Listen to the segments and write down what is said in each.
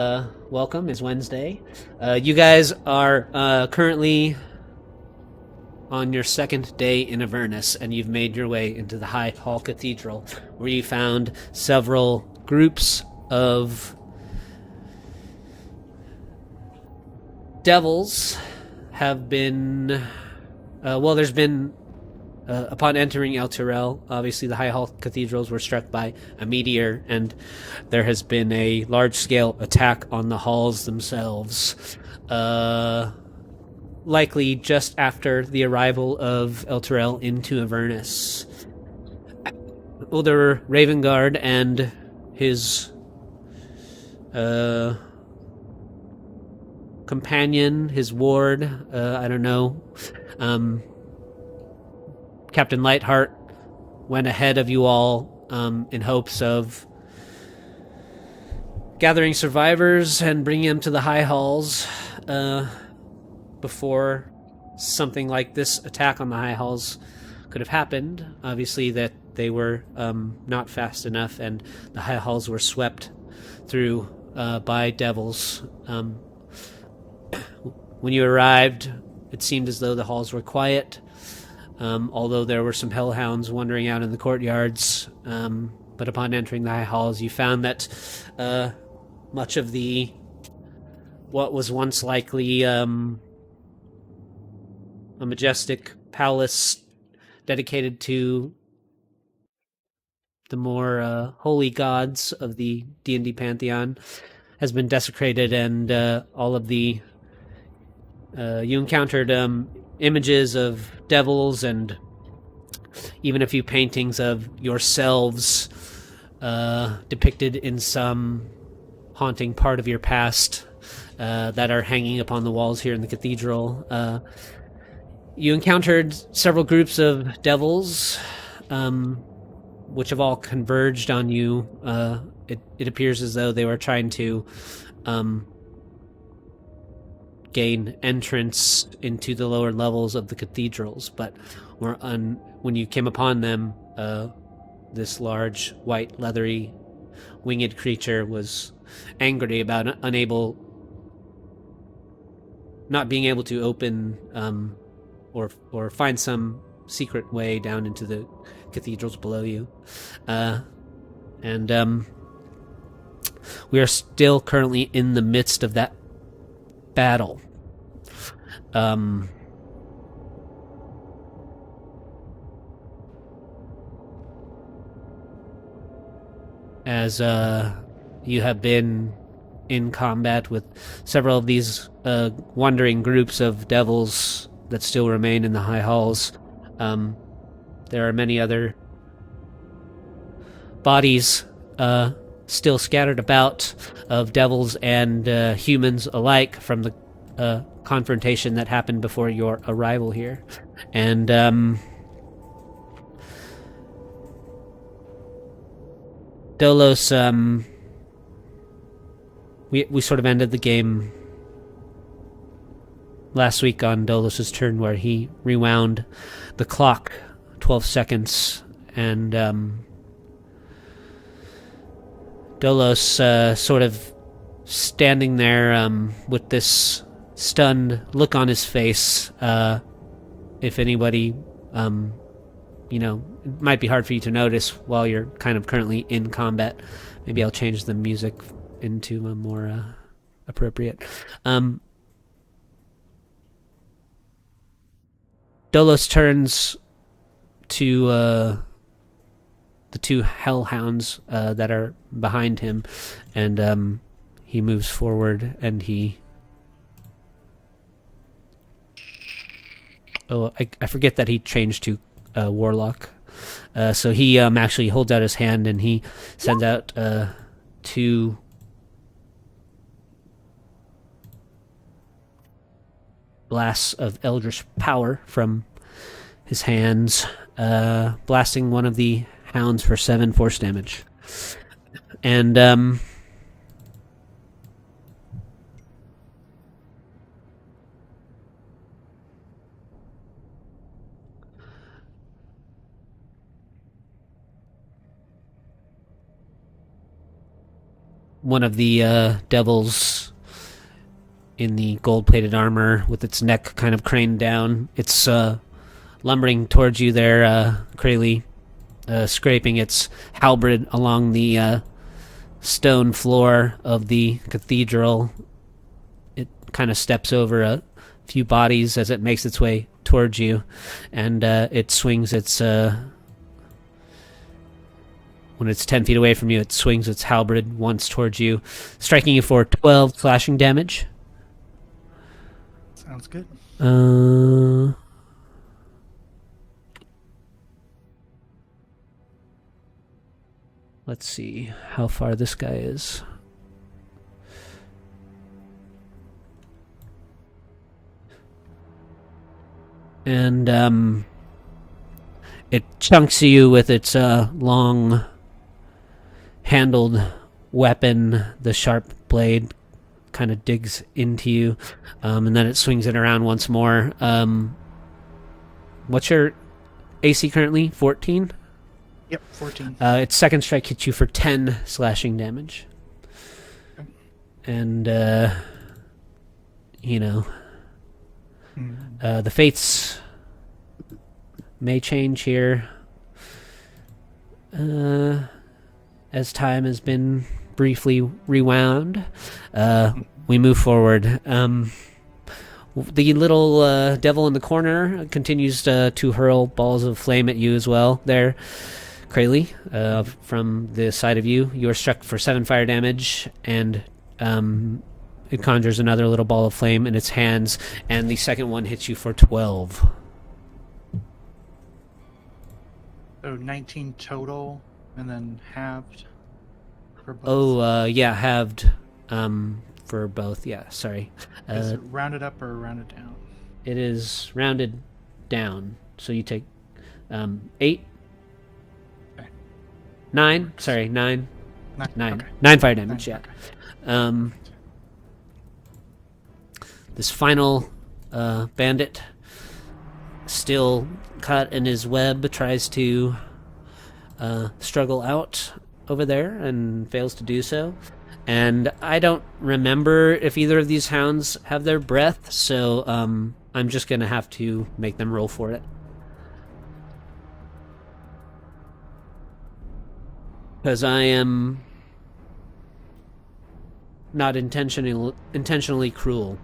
Welcome. It's Wednesday. You guys are currently on your second day in Avernus, and you've made your way into the High Hall Cathedral, where you found several groups of devils have been. There's been upon entering El Tyrell, obviously the High Hall cathedrals were struck by a meteor, and there has been a large-scale attack on the halls themselves. Likely just after the arrival of El Tyrell into Avernus. Older Ravengard and his companion, his ward, I don't know, Captain Lightheart went ahead of you all in hopes of gathering survivors and bringing them to the high halls before something like this attack on the high halls could have happened. Obviously, that they were not fast enough, and the high halls were swept through by devils. When you arrived, it seemed as though the halls were quiet. Although there were some hellhounds wandering out in the courtyards. But upon entering the high halls, you found that much of what was once likely a majestic palace dedicated to the more holy gods of the D&D pantheon has been desecrated, and all of the you encountered images of devils and even a few paintings of yourselves depicted in some haunting part of your past that are hanging upon the walls here in the cathedral. You encountered several groups of devils, which have all converged on you. It appears as though they were trying to gain entrance into the lower levels of the cathedrals, but when you came upon them, this large, white, leathery, winged creature was angry about not being able to open or find some secret way down into the cathedrals below you. And we are still currently in the midst of that battle. As you have been in combat with several of these wandering groups of devils that still remain in the high halls, there are many other bodies still scattered about of devils and humans alike from the confrontation that happened before your arrival here. And Dolos, we sort of ended the game last week on Dolos's turn, where he rewound the clock 12 seconds, and Dolos sort of standing there with this stunned look on his face. If anybody, it might be hard for you to notice while you're kind of currently in combat. Maybe I'll change the music into a more appropriate. Dolos turns to the two hellhounds that are behind him, and he moves forward, and he... Oh, I forget that he changed to Warlock. So he actually holds out his hand, and he sends out two blasts of eldritch power from his hands, blasting one of the hounds for 7 force damage. And one of the devils in the gold-plated armor with its neck kind of craned down. It's lumbering towards you there, Crayley, scraping its halberd along the stone floor of the cathedral. It kind of steps over a few bodies as it makes its way towards you, and it swings its... when it's 10 feet away from you, it swings its halberd once towards you, striking you for 12 slashing damage. Sounds good. Let's see how far this guy is. And it chunks you with its long handled weapon. The sharp blade kind of digs into you, and then it swings it around once more. What's your AC currently? 14? Yep, 14. Its second strike hits you for 10 slashing damage. Okay. And, the fates may change here as time has been briefly rewound. We move forward. The little devil in the corner continues to hurl balls of flame at you as well there, Crayley. From the side of you, you are struck for 7 fire damage, and it conjures another little ball of flame in its hands, and the second one hits you for 12. So 19 total, and then halved for both. Oh, yeah, halved for both. Yeah, sorry. Is it rounded up or rounded down? It is rounded down, so you take 8, Okay. 9. Sorry, 9. 9. Okay. 9 fire damage. 9, Yeah. okay. This final bandit, still caught in his web, tries to struggle out over there and fails to do so. And I don't remember if either of these hounds have their breath, so I'm just going to have to make them roll for it. Because I am not intentionally cruel.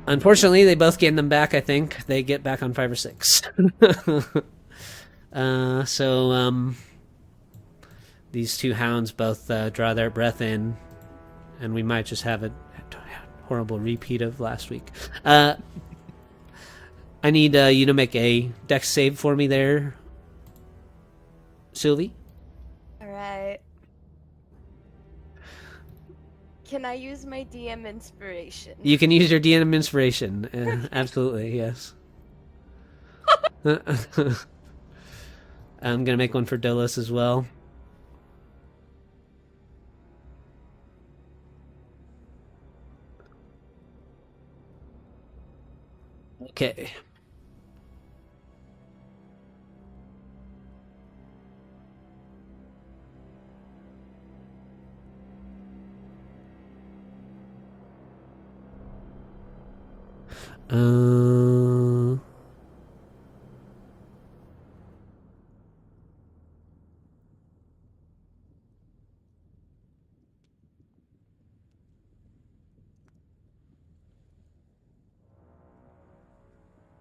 Unfortunately, they both gain them back, I think. They get back on 5 or 6. So these two hounds both draw their breath in, and we might just have a horrible repeat of last week. I need you to make a dex save for me there, Sylvie. Alright. Can I use my DM inspiration? You can use your DM inspiration. Absolutely, yes. I'm going to make one for Dolos as well. Okay.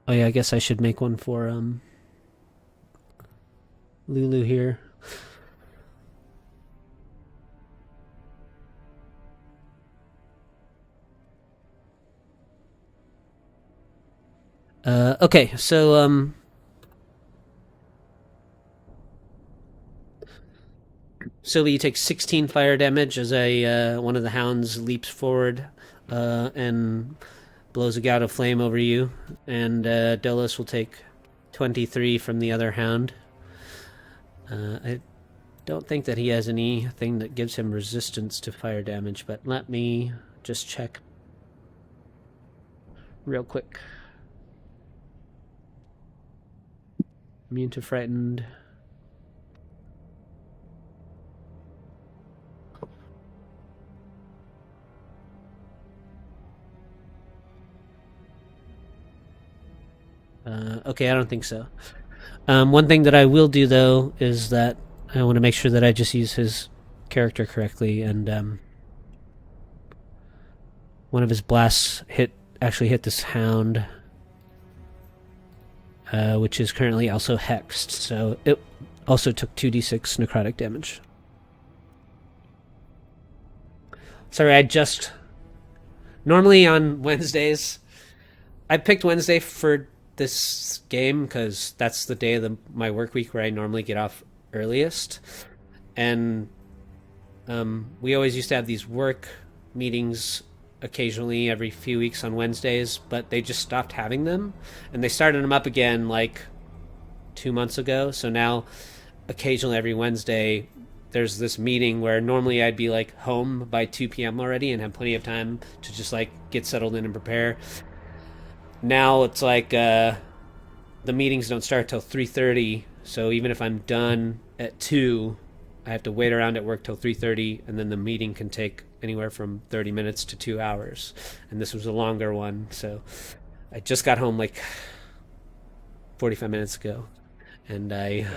Oh yeah, I guess I should make one for Lulu here. Okay, so Sylvie, you take 16 fire damage as one of the hounds leaps forward and blows a gout of flame over you, and Delos will take 23 from the other hound. I don't think that he has anything that gives him resistance to fire damage, but let me just check real quick. Immune to frightened. Okay, I don't think so. One thing that I will do though is that I want to make sure that I just use his character correctly, and one of his blasts actually hit this hound, which is currently also hexed. So it also took 2d6 necrotic damage. Sorry, normally on Wednesdays, I picked Wednesday for this game because that's the day of my work week where I normally get off earliest, and we always used to have these work meetings occasionally every few weeks on Wednesdays, but they just stopped having them, and they started them up again like 2 months ago. So now occasionally every Wednesday there's this meeting where normally I'd be like home by 2 p.m. already and have plenty of time to just like get settled in and prepare. Now it's like the meetings don't start till 3:30, so even if I'm done at 2, I have to wait around at work till 3:30, and then the meeting can take anywhere from 30 minutes to 2 hours, and this was a longer one. So I just got home like 45 minutes ago, and I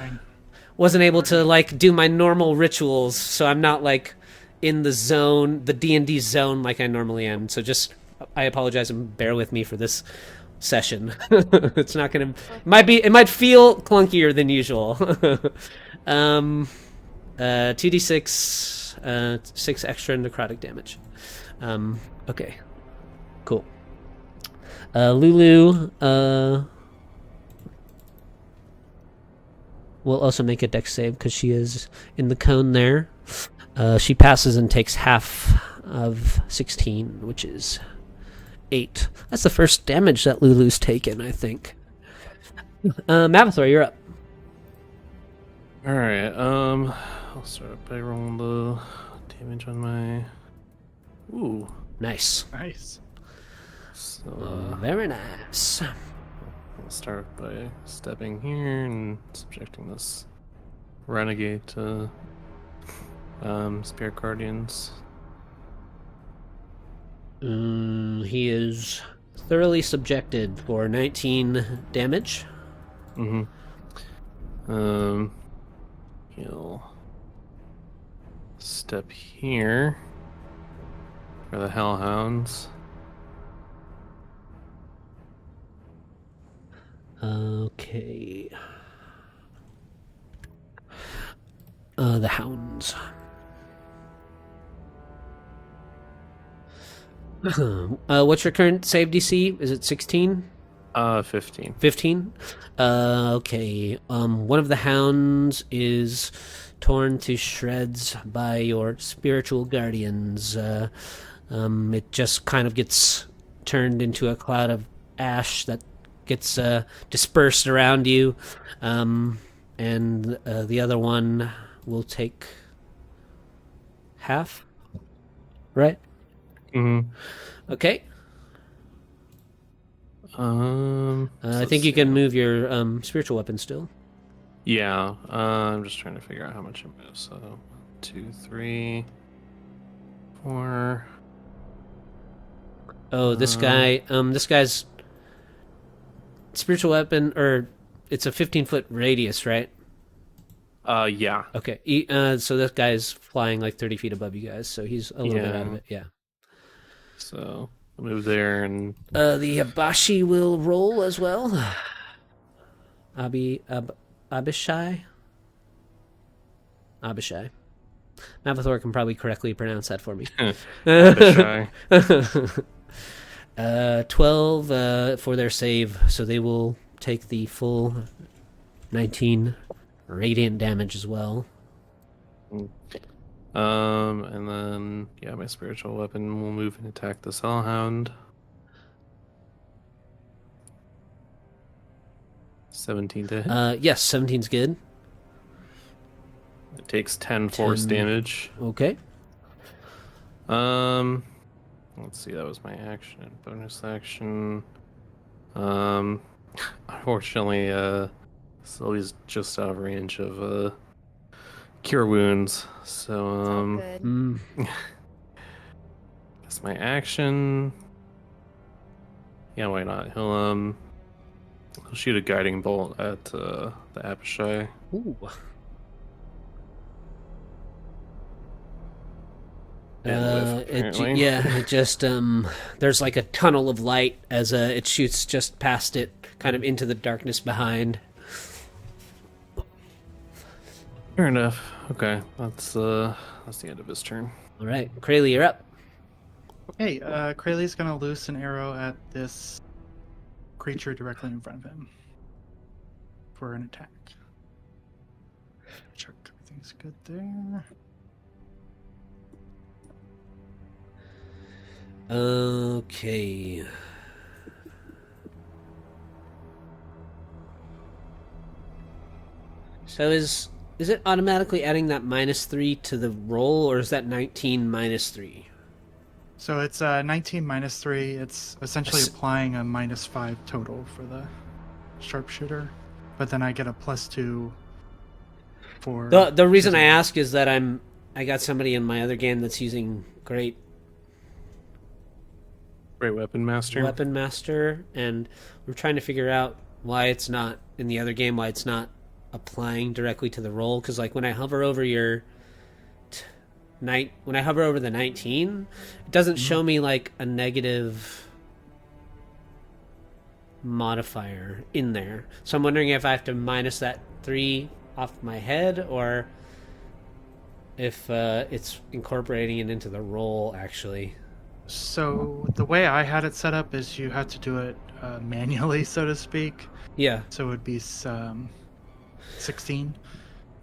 wasn't able to like do my normal rituals, so I'm not like in the zone, the D&D zone, like I normally am. So just I apologize and bear with me for this session. It's not gonna it might feel clunkier than usual. 2d6 6 extra necrotic damage. Okay, cool. Lulu will also make a dex save because she is in the cone there. She passes and takes half of 16, which is 8. That's the first damage that Lulu's taken, I think. Mavathor, you're up. Alright, I'll start by rolling the damage on my... Ooh. Nice. Nice. So, Very nice. I'll start by stepping here and subjecting this renegade to Spirit Guardians. He is thoroughly subjected for 19 damage. He'll step here for the Hellhounds. Okay. The hounds. What's your current save DC? Is it 16? 15. 15? Okay. One of the hounds is torn to shreds by your spiritual guardians. It just kind of gets turned into a cloud of ash that gets dispersed around you. And the other one will take half, right? Okay. I think you can move your spiritual weapon still. Yeah, I'm just trying to figure out how much it moves. So, 2, 3, 4. Oh, this guy's spiritual weapon, or it's a 15-foot radius, right? Yeah. Okay. So this guy's flying like 30 feet above you guys, so he's a little bit out of it. Yeah. So I'll move there, and the Abashi will roll as well. Abishai. Mavathor can probably correctly pronounce that for me. Abishai. 12 for their save, so they will take the full 19 radiant damage as well. And then my spiritual weapon will move and attack the Hellhound. 17 to hit. Yes, 17's good. It takes 10 force damage. Okay. Let's see, that was my action and bonus action. Unfortunately, Sylvie's just out of range of cure wounds. So Good. that's my action. Yeah, why not? He'll I'll shoot a guiding bolt at the Abishai. Ooh. And whiff, apparently. It just there's like a tunnel of light as it shoots just past it, kind of into the darkness behind. Fair enough. Okay, that's the end of his turn. All right, Krayley, you're up. Okay, Krayley's gonna loose an arrow at this creature directly in front of him for an attack. Check everything's good there. Okay. So is it automatically adding that -3 to the roll, or is that 19 -3? So it's 19 minus 3. It's essentially applying a -5 total for the sharpshooter, but then I get a +2 for. The reason I ask is that I got somebody in my other game that's using Great Weapon Master. Weapon Master, and we're trying to figure out why it's not in the other game, why it's not applying directly to the roll. Because like when I hover over when I hover over the 19, it doesn't show me like a negative modifier in there. So I'm wondering if I have to minus that 3 off my head, or if it's incorporating it into the roll actually. So the way I had it set up is you had to do it manually, so to speak. Yeah. So it would be 16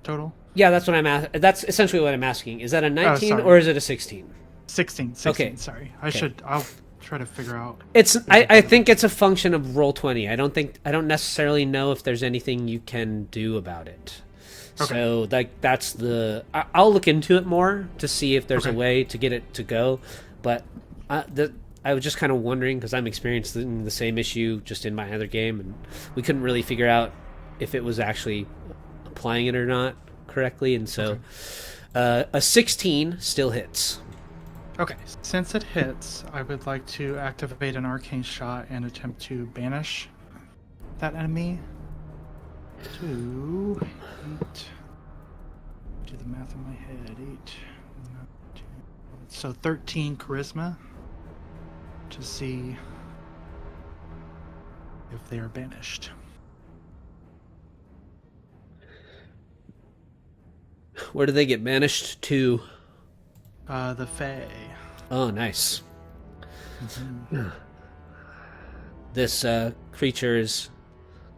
total. Yeah, that's what that's essentially what I'm asking. Is that a 19 sorry. or is it a 16? 16. Okay. Sorry. Okay. I'll try to figure out. I think it's a function of roll 20. I don't necessarily know if there's anything you can do about it. Okay. So like that's I'll look into it more to see if there's a Okay. way to get it to go, but I was just kind of wondering because I'm experiencing the same issue just in my other game, and we couldn't really figure out if it was actually applying it or not correctly, and so a 16 still hits. Okay. Since it hits, I would like to activate an arcane shot and attempt to banish that enemy to 8. Do the math in my head. 8. So 13 charisma to see if they are banished. Where do they get banished to? The Fae. Oh, nice. This creature is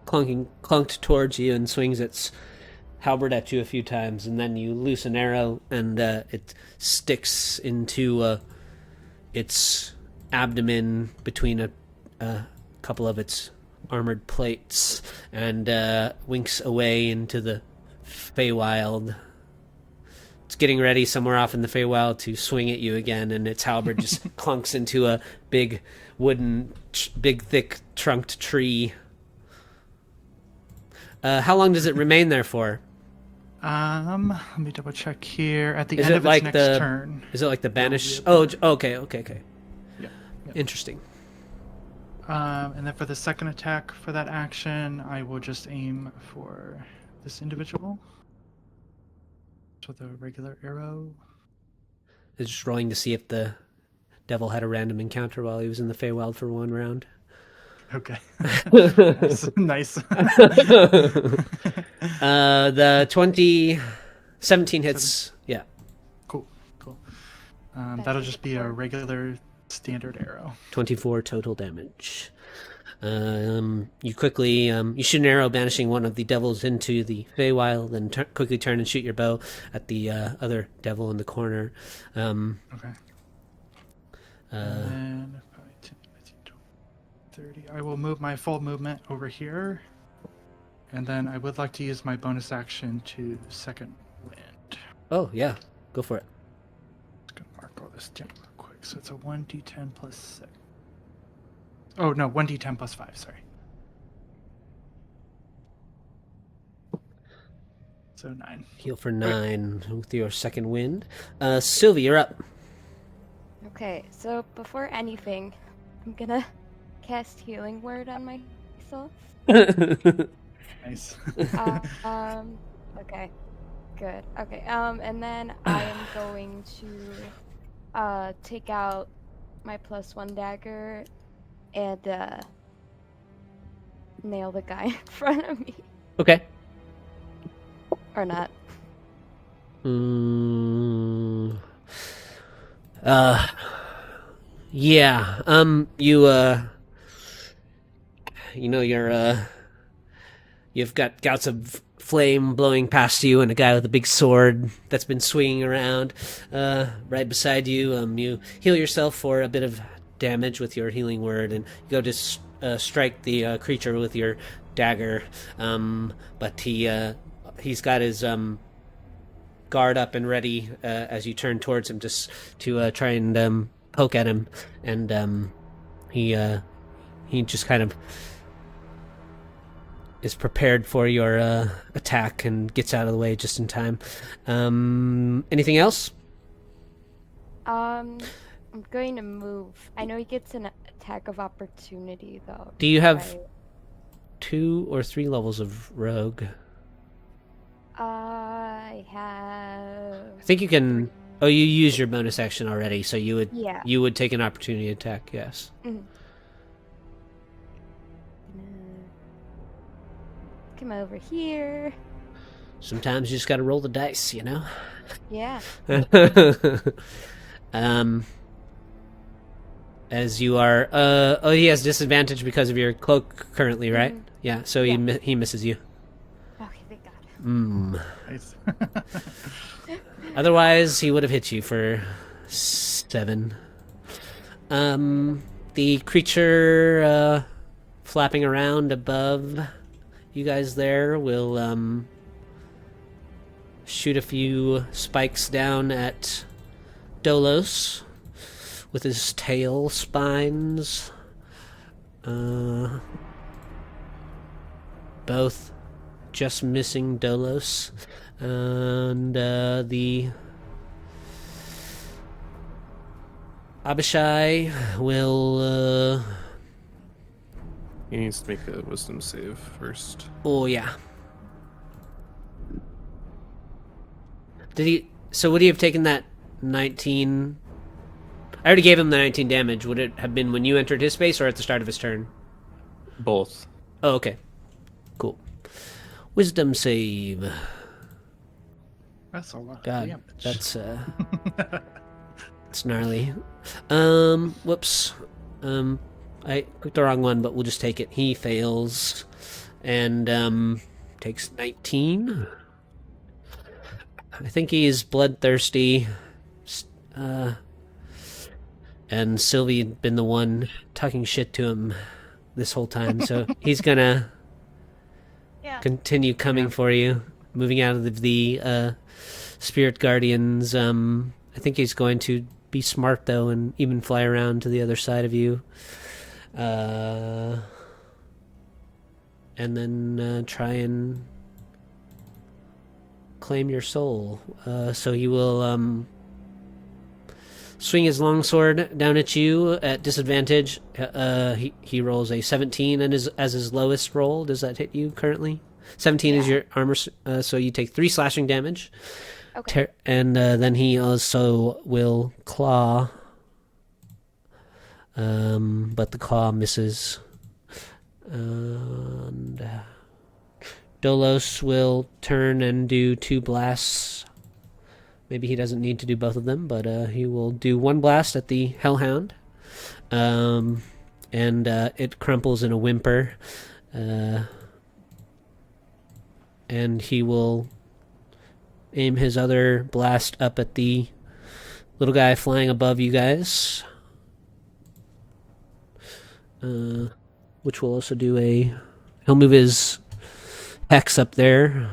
clunked towards you and swings its halberd at you a few times, and then you loose an arrow, and it sticks into its abdomen between a couple of its armored plates, and winks away into the Feywild. It's getting ready somewhere off in the Feywild to swing at you again, and its halberd just clunks into a big wooden, big thick trunked tree. How long does it remain there for? Let me double check here. At the Is end it of like its next the turn. Is it like the banish? be Oh, able okay. Yeah. Interesting. And then for the second attack for that action, I will just aim for this individual. With a regular arrow. It's just rolling to see if the devil had a random encounter while he was in the Feywild for one round. Okay. Nice. The 17 hits. Yeah. Cool. That'll just be a regular standard arrow. 24 total damage. You quickly you shoot an arrow banishing one of the devils into the Feywild, then quickly turn and shoot your bow at the other devil in the corner. Okay. And then 5, 10, 15, 20, 30. I will move my full movement over here. And then I would like to use my bonus action to second wind. Oh, yeah. Go for it. Just going to mark all this down real quick. So it's a 1d10 plus 6. Oh, no, 1d10 plus 5, sorry. So 9. Heal for 9 with your second wind. Sylvie, you're up. Okay, so before anything, I'm gonna cast Healing Word on myself. Nice. Okay. Good. Okay. And then I am going to take out my +1 dagger and nail the guy in front of me. Okay. Or not. Mm, yeah. You've got gouts of flame blowing past you, and a guy with a big sword that's been swinging around right beside you. You heal yourself for a bit of damage with your healing word, and you go to strike the creature with your dagger, but he's got his guard up and ready as you turn towards him, just to try and poke at him, and he just kind of is prepared for your attack and gets out of the way just in time. Anything else? I'm going to move. I know he gets an attack of opportunity, though. Do you have right? 2 or 3 levels of rogue? I have. I think you can. Oh, you used your bonus action already, so you Yeah. would take an opportunity attack. Yes. Mhm. Come over here. Sometimes you just got to roll the dice, you know. Yeah. As you are. Oh, he has disadvantage because of your cloak currently, right? Mhm. Yeah. So Yeah. he misses you. Okay, thank God. Nice. Otherwise, he would have hit you for 7. The creature flapping around above you guys there will shoot a few spikes down at Dolos with his tail spines. Both just missing Dolos. And the Abishai will He needs to make a wisdom save first. oh yeah. So would he have taken that 19? I already gave him the 19 damage. Would it have been when you entered his space or at the start of his turn? Both. Oh, okay. Cool. Wisdom save. That's a lot. God, damage. that's it's gnarly. Whoops. I clicked the wrong one, but we'll just take it. He fails and takes 19. I think he's bloodthirsty. And Sylvie had been the one talking shit to him this whole time, so he's gonna continue coming for you, moving out of the spirit guardians. I think he's going to be smart though, and even fly around to the other side of you, and then try and claim your soul. So he will swing his longsword down at you at disadvantage. He rolls a 17 and as his lowest roll. Does that hit you currently? 17 is your armor, so you take 3 slashing damage. Okay. And then he also will claw. But the claw misses. And Dolos will turn and do 2 blasts. Maybe he doesn't need to do both of them, but he will do 1 blast at the Hellhound. And it crumples in a whimper. And he will aim his other blast up at the little guy flying above you guys. Which will also do he'll move his hex up there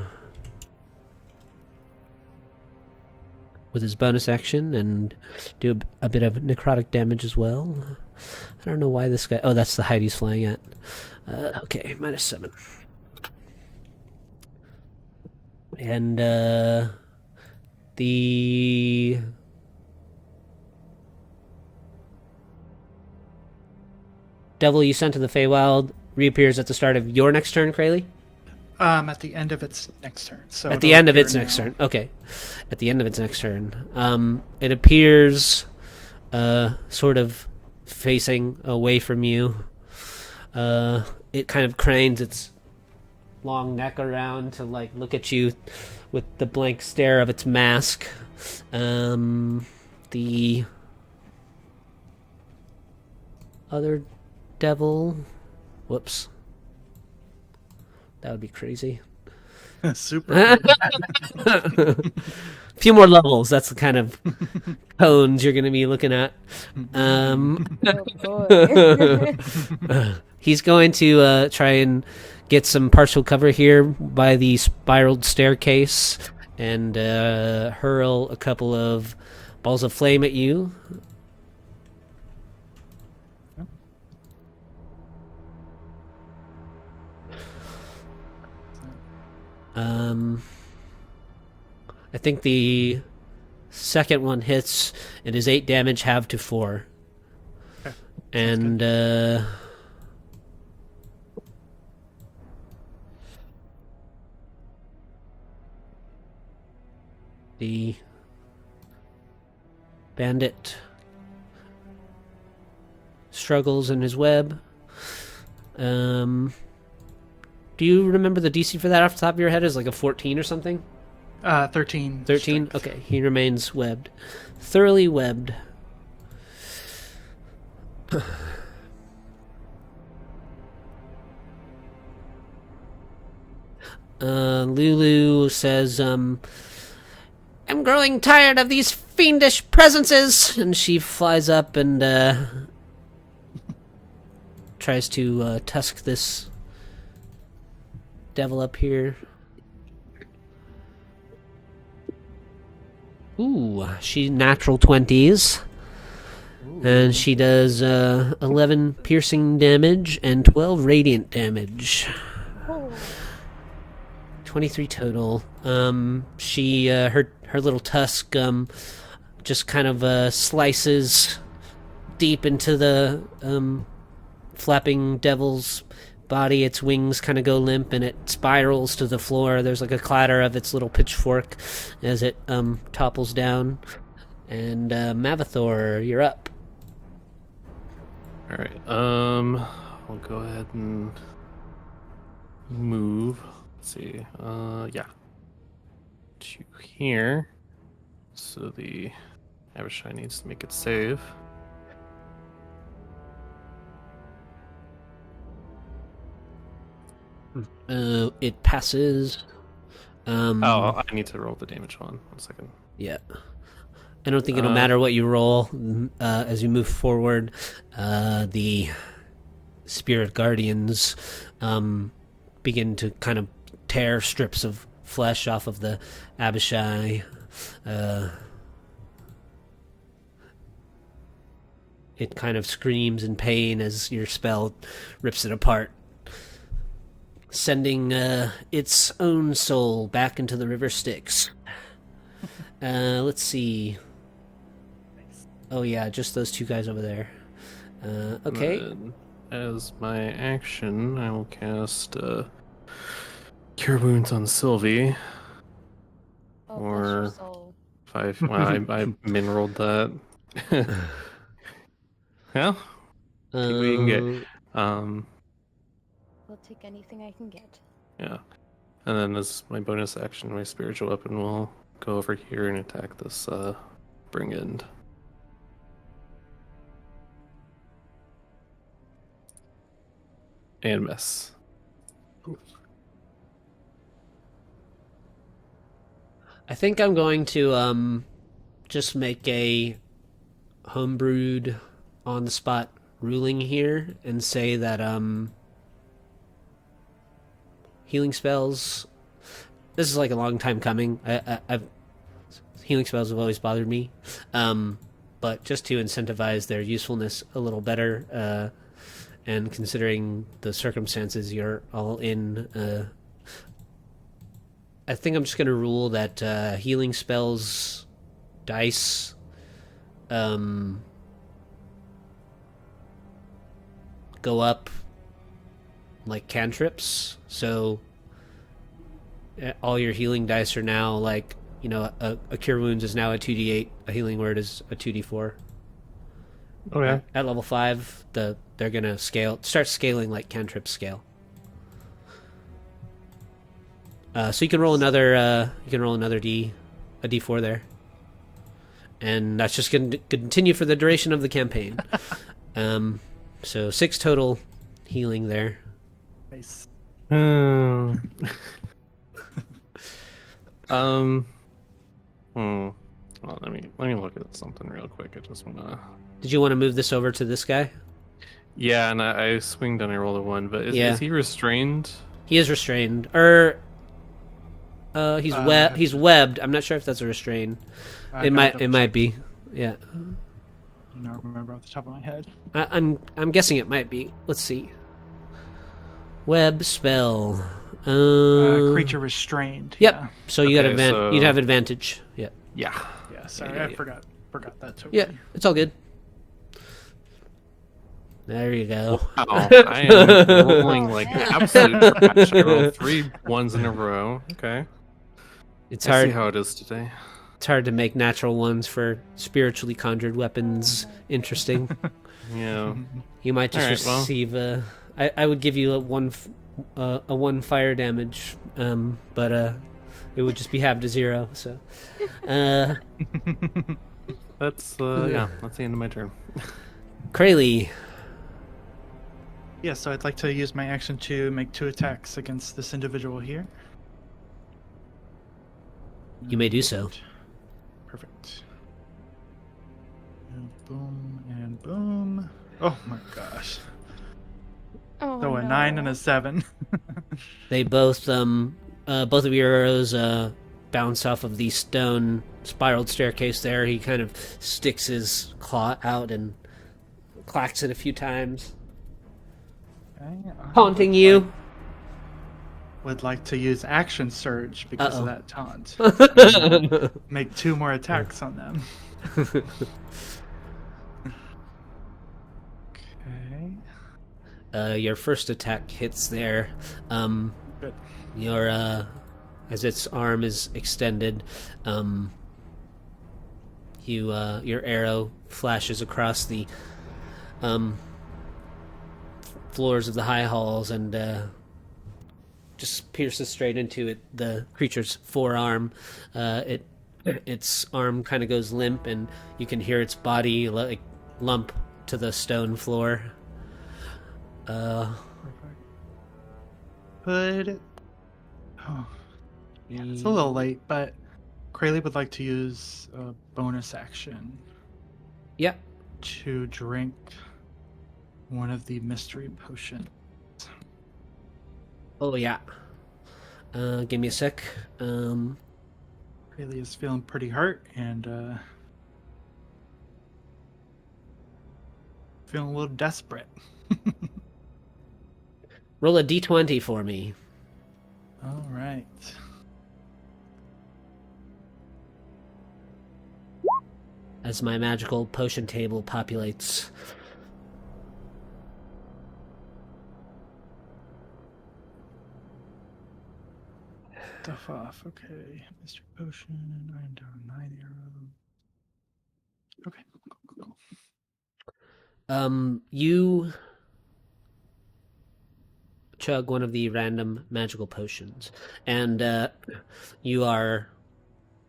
with his bonus action and do a bit of necrotic damage as well. I don't know why this guy... Oh, that's the height he's flying at. Okay, -7. And the... devil you sent to the Feywild reappears at the start of your next turn, Krayley? At the end of its next turn. So At the it'll end of appear its next now. turn. Okay. At the end of its next turn. It appears sort of facing away from you. It kind of cranes its long neck around to like look at you with the blank stare of its mask. The other devil. Whoops. That would be crazy. Super. A few more levels. That's the kind of cones you're going to be looking at. Oh boy. He's going to try and get some partial cover here by the spiraled staircase and hurl a couple of balls of flame at you. I think the second one hits. It is 8 damage, halved to 4. Okay. And the bandit struggles in his web. Do you remember the DC for that off the top of your head? Is like a 14 or something? 13. 13? strength. Okay, he remains webbed. Thoroughly webbed. Lulu says, I'm growing tired of these fiendish presences! And she flies up and tries to tusk this devil up here. Ooh, she natural 20s. And she does 11 piercing damage and 12 radiant damage. Oh. 23 total. She her little tusk just kind of slices deep into the flapping devil's body. Its wings kind of go limp and it spirals to the floor. There's like a clatter of its little pitchfork as it topples down. And Mavathor, you're up. All right. I'll go ahead and move. Let's see. Yeah. To here. So the Avernus needs to make it save. It passes. Oh, I need to roll the damage one. 1 second. Yeah. I don't think it'll matter what you roll as you move forward. The spirit guardians begin to kind of tear strips of flesh off of the Abishai. It kind of screams in pain as your spell rips it apart, sending its own soul back into the river Styx. Let's see. Oh yeah, just those two guys over there. Okay. As my action, I will cast Cure Wounds on Sylvie. Oh, bless Or- your soul. 5. Well, I min-rolled that. Yeah. We can get. I'll take anything I can get. Yeah. And then as my bonus action, my spiritual weapon will go over here and attack this brigand. And miss. I think I'm going to just make a homebrewed on the spot ruling here and say that healing spells. This is like a long time coming. I've healing spells have always bothered me, but just to incentivize their usefulness a little better, and considering the circumstances you're all in, I think I'm just going to rule that healing spells dice go up like cantrips. So all your healing dice are now like, you know, a cure wounds is now a 2d8, a healing word is a 2d4. Okay. At level 5, they're gonna start scaling like cantrips scale. So you can roll another a d4 there, and that's just going to continue for the duration of the campaign. So 6 total healing there. Nice. Well, let me look at something real quick. I just wanna. Did you want to move this over to this guy? Yeah, and I swinged and I rolled a 1, but is he restrained? He is restrained, he's webbed. I'm not sure if that's a restrain. It might be. Yeah. I don't remember off the top of my head. I'm guessing it might be. Let's see. Web spell. Creature restrained. Yep. Yeah. So you got you'd have advantage. Yeah. Yeah. Yeah. Sorry, Yeah. I forgot that totally. Yeah. It's all good. There you go. Wow, I am rolling like absolute trash. I rolled 3 ones in a row. Okay. It's I hard. see how it is today. It's hard to make natural ones for spiritually conjured weapons interesting. Yeah. You might just All right, well. receive I would give you a 1 fire damage, but it would just be halved to 0. So, That's that's the end of my turn. Krayley, Yeah, so I'd like to use my action to make 2 attacks against this individual here. you may do so. Perfect. And boom and boom. Oh my gosh. Oh, So a no. 9 and a 7. They both of your arrows bounce off of the stone spiraled staircase there. He kind of sticks his claw out and clacks it a few times, taunting you. Would like to use action surge because of that taunt. Make 2 more attacks on them. Okay. Your first attack hits there. Good. Your as its arm is extended, your arrow flashes across the floors of the high halls and just pierces straight into the creature's forearm. Its arm kind of goes limp, and you can hear its body like lump to the stone floor. Perfect. Could. Oh, yeah, it's a little late, but Krayley would like to use a bonus action Yep. to drink one of the mystery potions. Oh yeah. Give me a sec. Krayley is feeling pretty hurt and feeling a little desperate. Roll a d20 for me. All right. As my magical potion table populates. Stuff off. Okay. Mystery potion. I'm down 9 arrows. Okay. Cool. You chug one of the random magical potions, and you are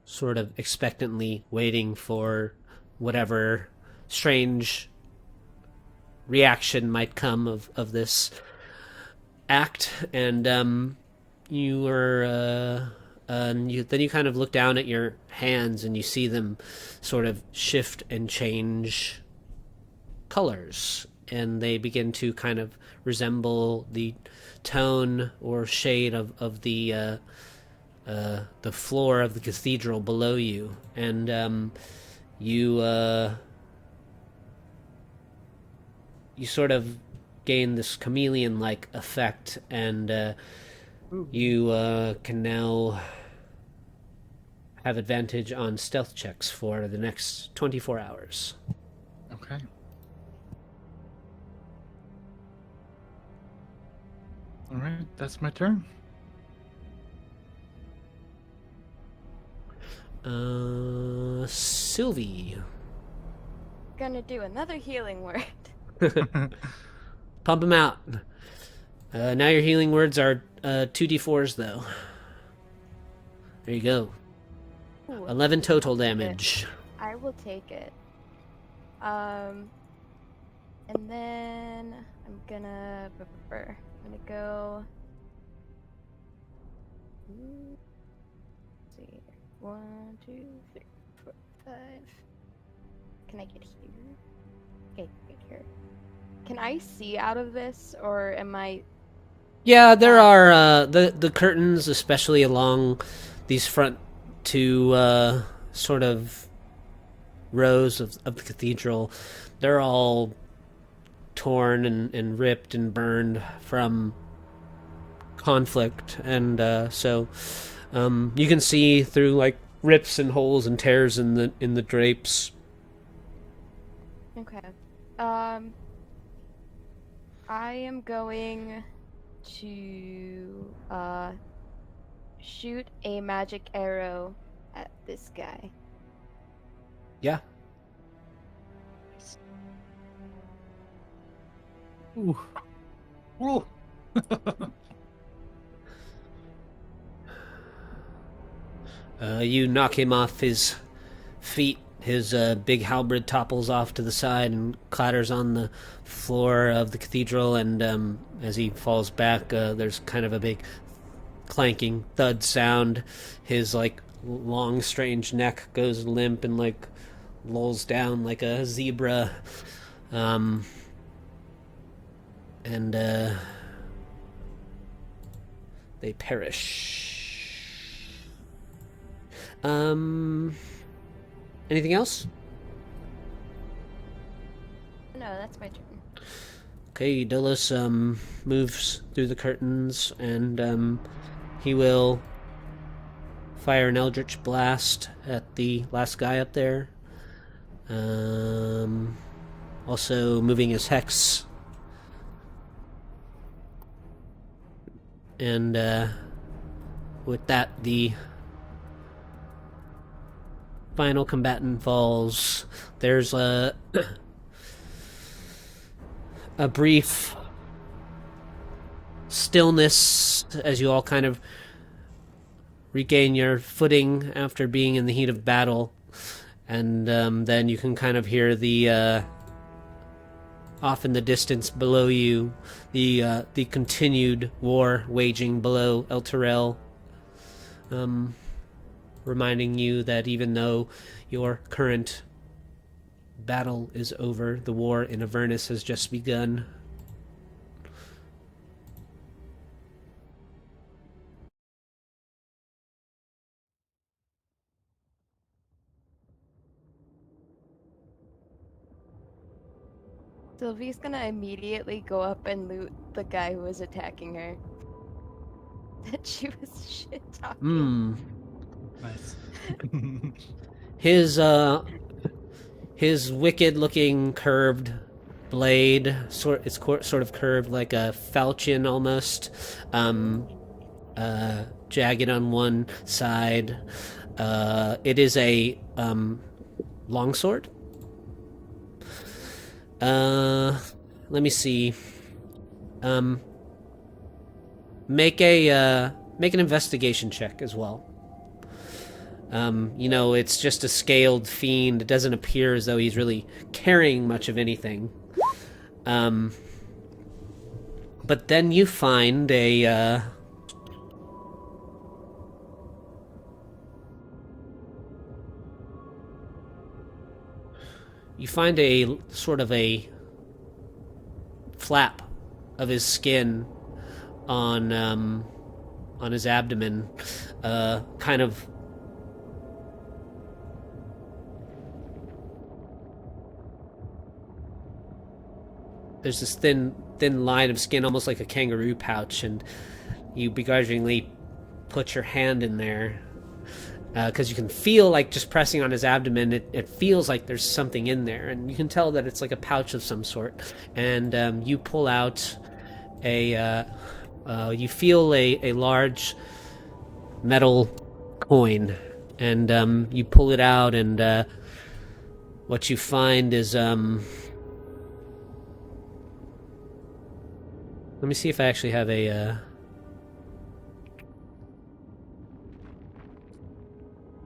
sort of expectantly waiting for whatever strange reaction might come of this act, and then you kind of look down at your hands and you see them sort of shift and change colors, and they begin to kind of resemble the tone or shade of the floor of the cathedral below you, and you sort of gain this chameleon-like effect, and you can now have advantage on stealth checks for the next 24 hours. Okay. All right, that's my turn. Sylvie. Gonna do another healing word. Pump them out. Now your healing words are 2d4s, though. There you go. Ooh, 11 total take it. damage. I will take it. And then I'm gonna go. Let's see. 1, 2, 3, 4, 5. Can I get here? Okay, get here. Can I see out of this, or am I? Yeah, there are the curtains, especially along these front two sort of rows of the cathedral. They're all torn and ripped and burned from conflict, and so you can see through like rips and holes and tears in the drapes. Okay. I am going to shoot a magic arrow at this guy. Yeah. Ooh. Ooh. You knock him off his feet. His big halberd topples off to the side and clatters on the floor of the cathedral, and as he falls back, there's kind of a big clanking thud sound. His like long strange neck goes limp and like lolls down like a zebra, and they perish. Anything else? No, that's my turn. Okay, Dolus moves through the curtains, and he will fire an eldritch blast at the last guy up there. Also moving his hex. And with that, the final combatant falls. There's a brief stillness as you all kind of regain your footing after being in the heat of battle, and then you can kind of hear the off in the distance below you the continued war waging below El Terrell, reminding you that even though your current battle is over, the war in Avernus has just begun. Sylvie's gonna immediately go up and loot the guy who was attacking her. That she was shit talking. Nice. His wicked-looking curved blade, it's sort of curved like a falchion almost, jagged on one side. It is a longsword. Let me see. Make an investigation check as well. It's just a scaled fiend. It doesn't appear as though he's really carrying much of anything. But then you find a sort of a flap of his skin on his abdomen, kind of there's this thin line of skin, almost like a kangaroo pouch, and you begrudgingly put your hand in there because you can feel like just pressing on his abdomen, it feels like there's something in there, and you can tell that it's like a pouch of some sort, and you pull out a You feel a large metal coin, and you pull it out, and what you find is let me see if I actually have a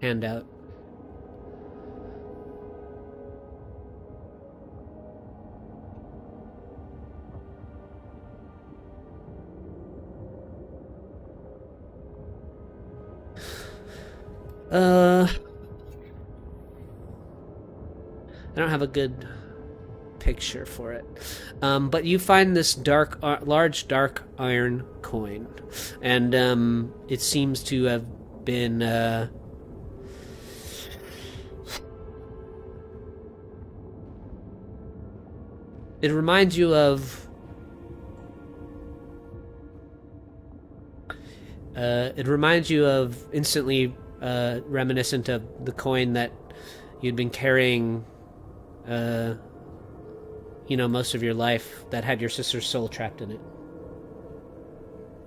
handout. I don't have a good picture for it. But you find this large dark iron coin, and it seems to have been it reminds you of instantly reminiscent of the coin that you'd been carrying most of your life, that had your sister's soul trapped in it.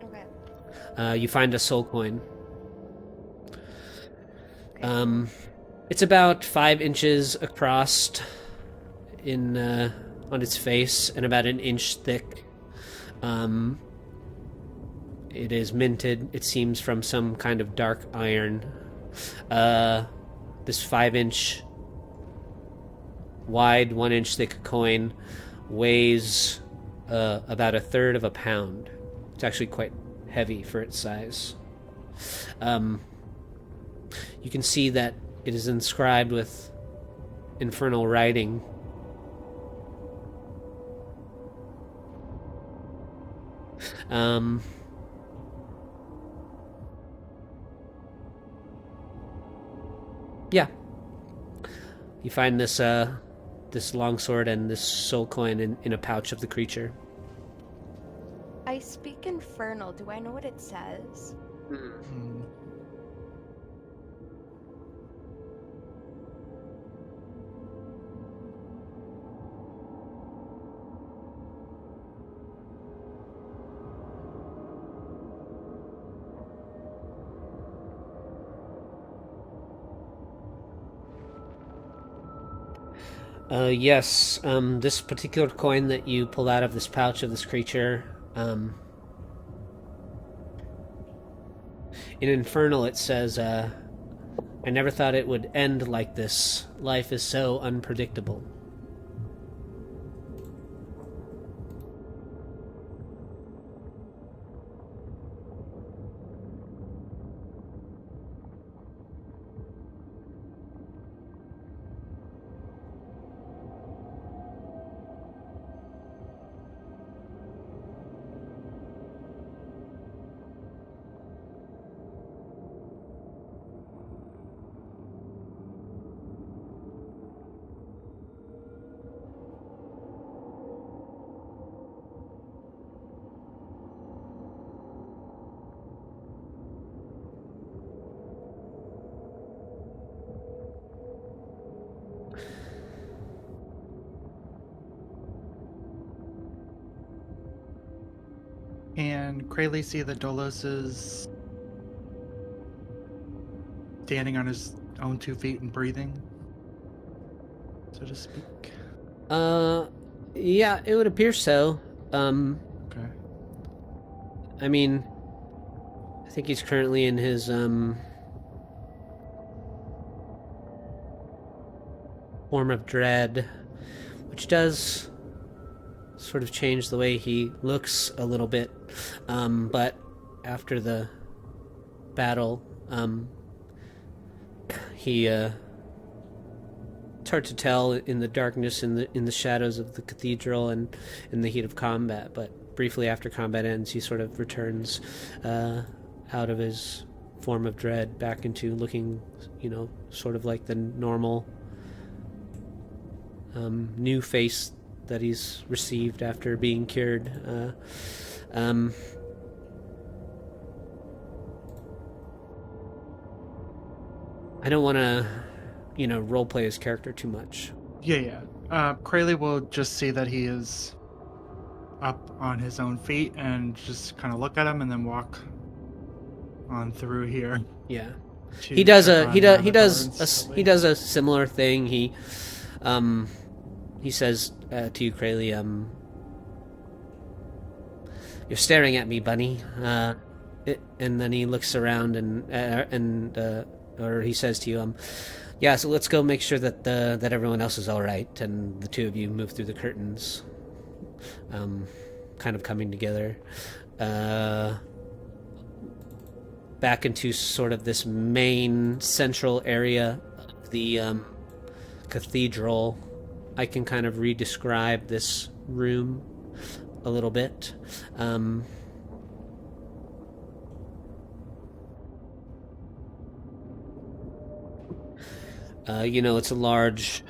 Okay. You find a soul coin. Okay. It's about 5 inches across on its face and about an inch thick. It is minted, it seems, from some kind of dark iron. This 5-inch wide, 1-inch thick coin weighs about 1/3 of a pound. It's actually quite heavy for its size. You can see that it is inscribed with infernal writing. Yeah. You find this longsword and this soul coin in a pouch of the creature. I speak infernal. Do I know what it says? Hmm. Yes, this particular coin that you pull out of this pouch of this creature, in Infernal it says, I never thought it would end like this. Life is so unpredictable. And Krayley see that Dolos is standing on his own 2 feet and breathing, so to speak. Yeah, it would appear so. Okay. I mean, I think he's currently in his, form of dread, which does sort of change the way he looks a little bit. But after the battle, he, it's hard to tell in the darkness, in the shadows of the cathedral and in the heat of combat, but briefly after combat ends, he sort of returns out of his form of dread back into looking, sort of like the normal new face that he's received after being cured. I don't want to, roleplay his character too much. Yeah. Krayley will just see that he is up on his own feet and just kind of look at him and then walk on through here. Yeah. to He does check a on he Avatar and does Sylvie. he does a similar thing. He says to you, Krayley, "You're staring at me, bunny." And then he looks around or he says to you, "Yeah, so let's go make sure that that everyone else is all right." And the two of you move through the curtains, kind of coming together, back into sort of this main central area of the cathedral. I can kind of re-describe this room a little bit. It's a large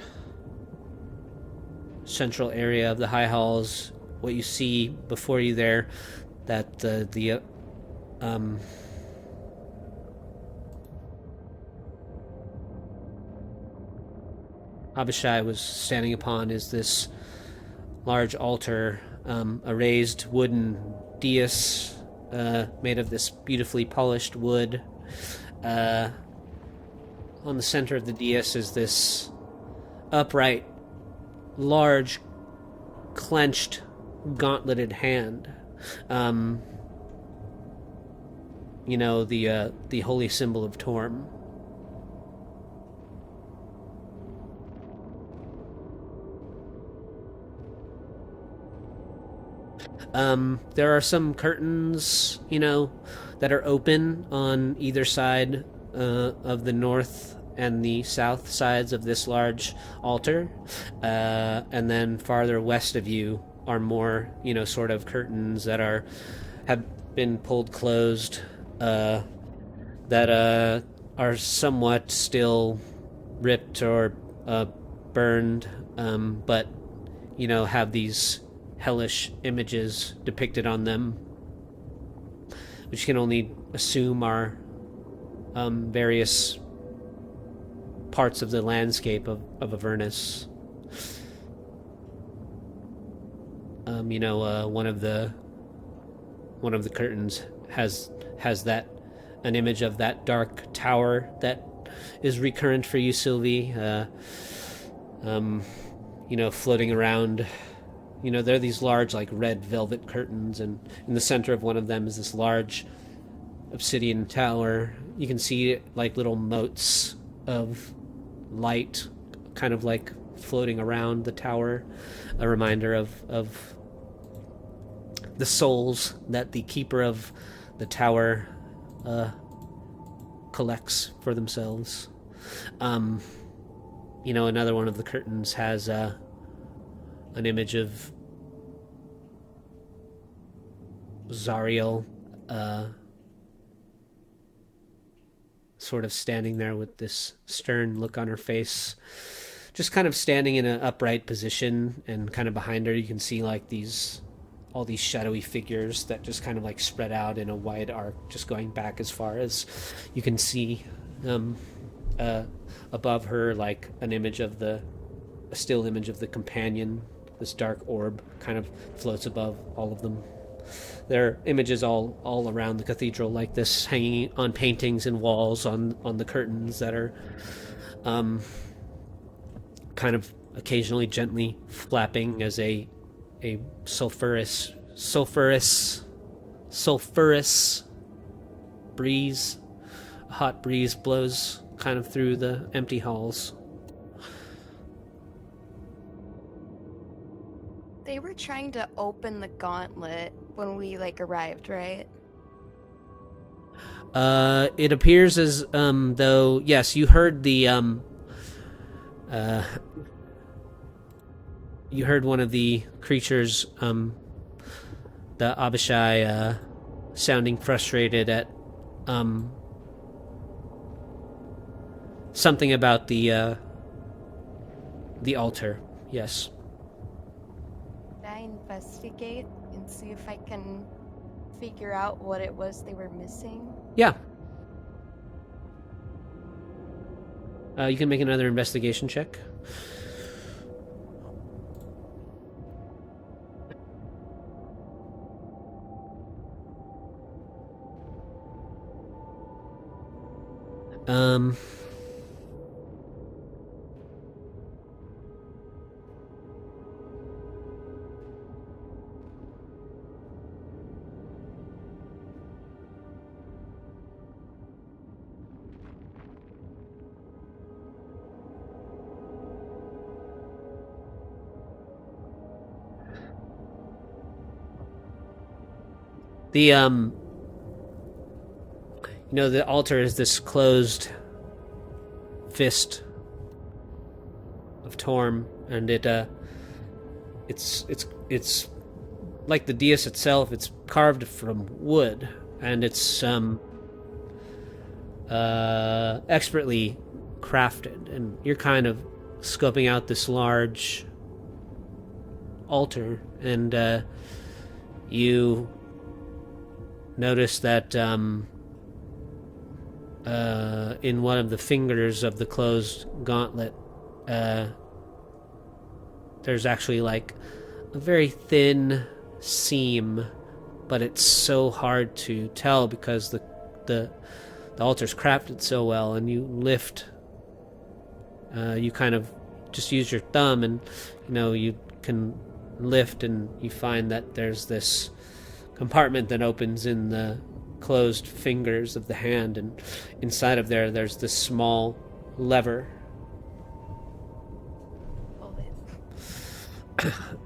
central area of the high halls. What you see before you there, that the Abishai was standing upon is this large altar, a raised wooden dais made of this beautifully polished wood. On the center of the dais is this upright, large, clenched, gauntleted hand. The holy symbol of Torm. There are some curtains, that are open on either side of the north and the south sides of this large altar. And then farther west of you are more, sort of curtains that have been pulled closed, that are somewhat still ripped or burned, but, have these hellish images depicted on them, which you can only assume are various parts of the landscape of Avernus. One of the curtains has an image of that dark tower that is recurrent for you, Sylvie. Floating around. There are these large, like, red velvet curtains, and in the center of one of them is this large obsidian tower. You can see, like, little motes of light kind of, like, floating around the tower, a reminder of the souls that the keeper of the tower collects for themselves. Another one of the curtains has an image of Zariel, sort of standing there with this stern look on her face, just kind of standing in an upright position, and kind of behind her you can see like all these shadowy figures that just kind of like spread out in a wide arc, just going back as far as you can see. Above her, like a still image of the companion. This dark orb kind of floats above all of them. There are images all around the cathedral like this, hanging on paintings and walls, on the curtains that are kind of occasionally gently flapping as a sulfurous breeze, a hot breeze blows kind of through the empty halls. They were trying to open the gauntlet when we arrived, right? It appears as though, yes, you heard you heard one of the creatures, the Abishai, sounding frustrated at something about the altar. Yes. Can I investigate and see if I can figure out what it was they were missing? Yeah. You can make another investigation check. Um. The the altar is this closed fist of Torm, and it's like the dais itself. It's carved from wood, and it's expertly crafted. And you're kind of scoping out this large altar, and you notice that in one of the fingers of the closed gauntlet, there's actually like a very thin seam, but it's so hard to tell because the altar's crafted so well. And you lift, you kind of just use your thumb, and you can lift, and you find that there's this compartment that opens in the closed fingers of the hand, and inside of there's this small lever.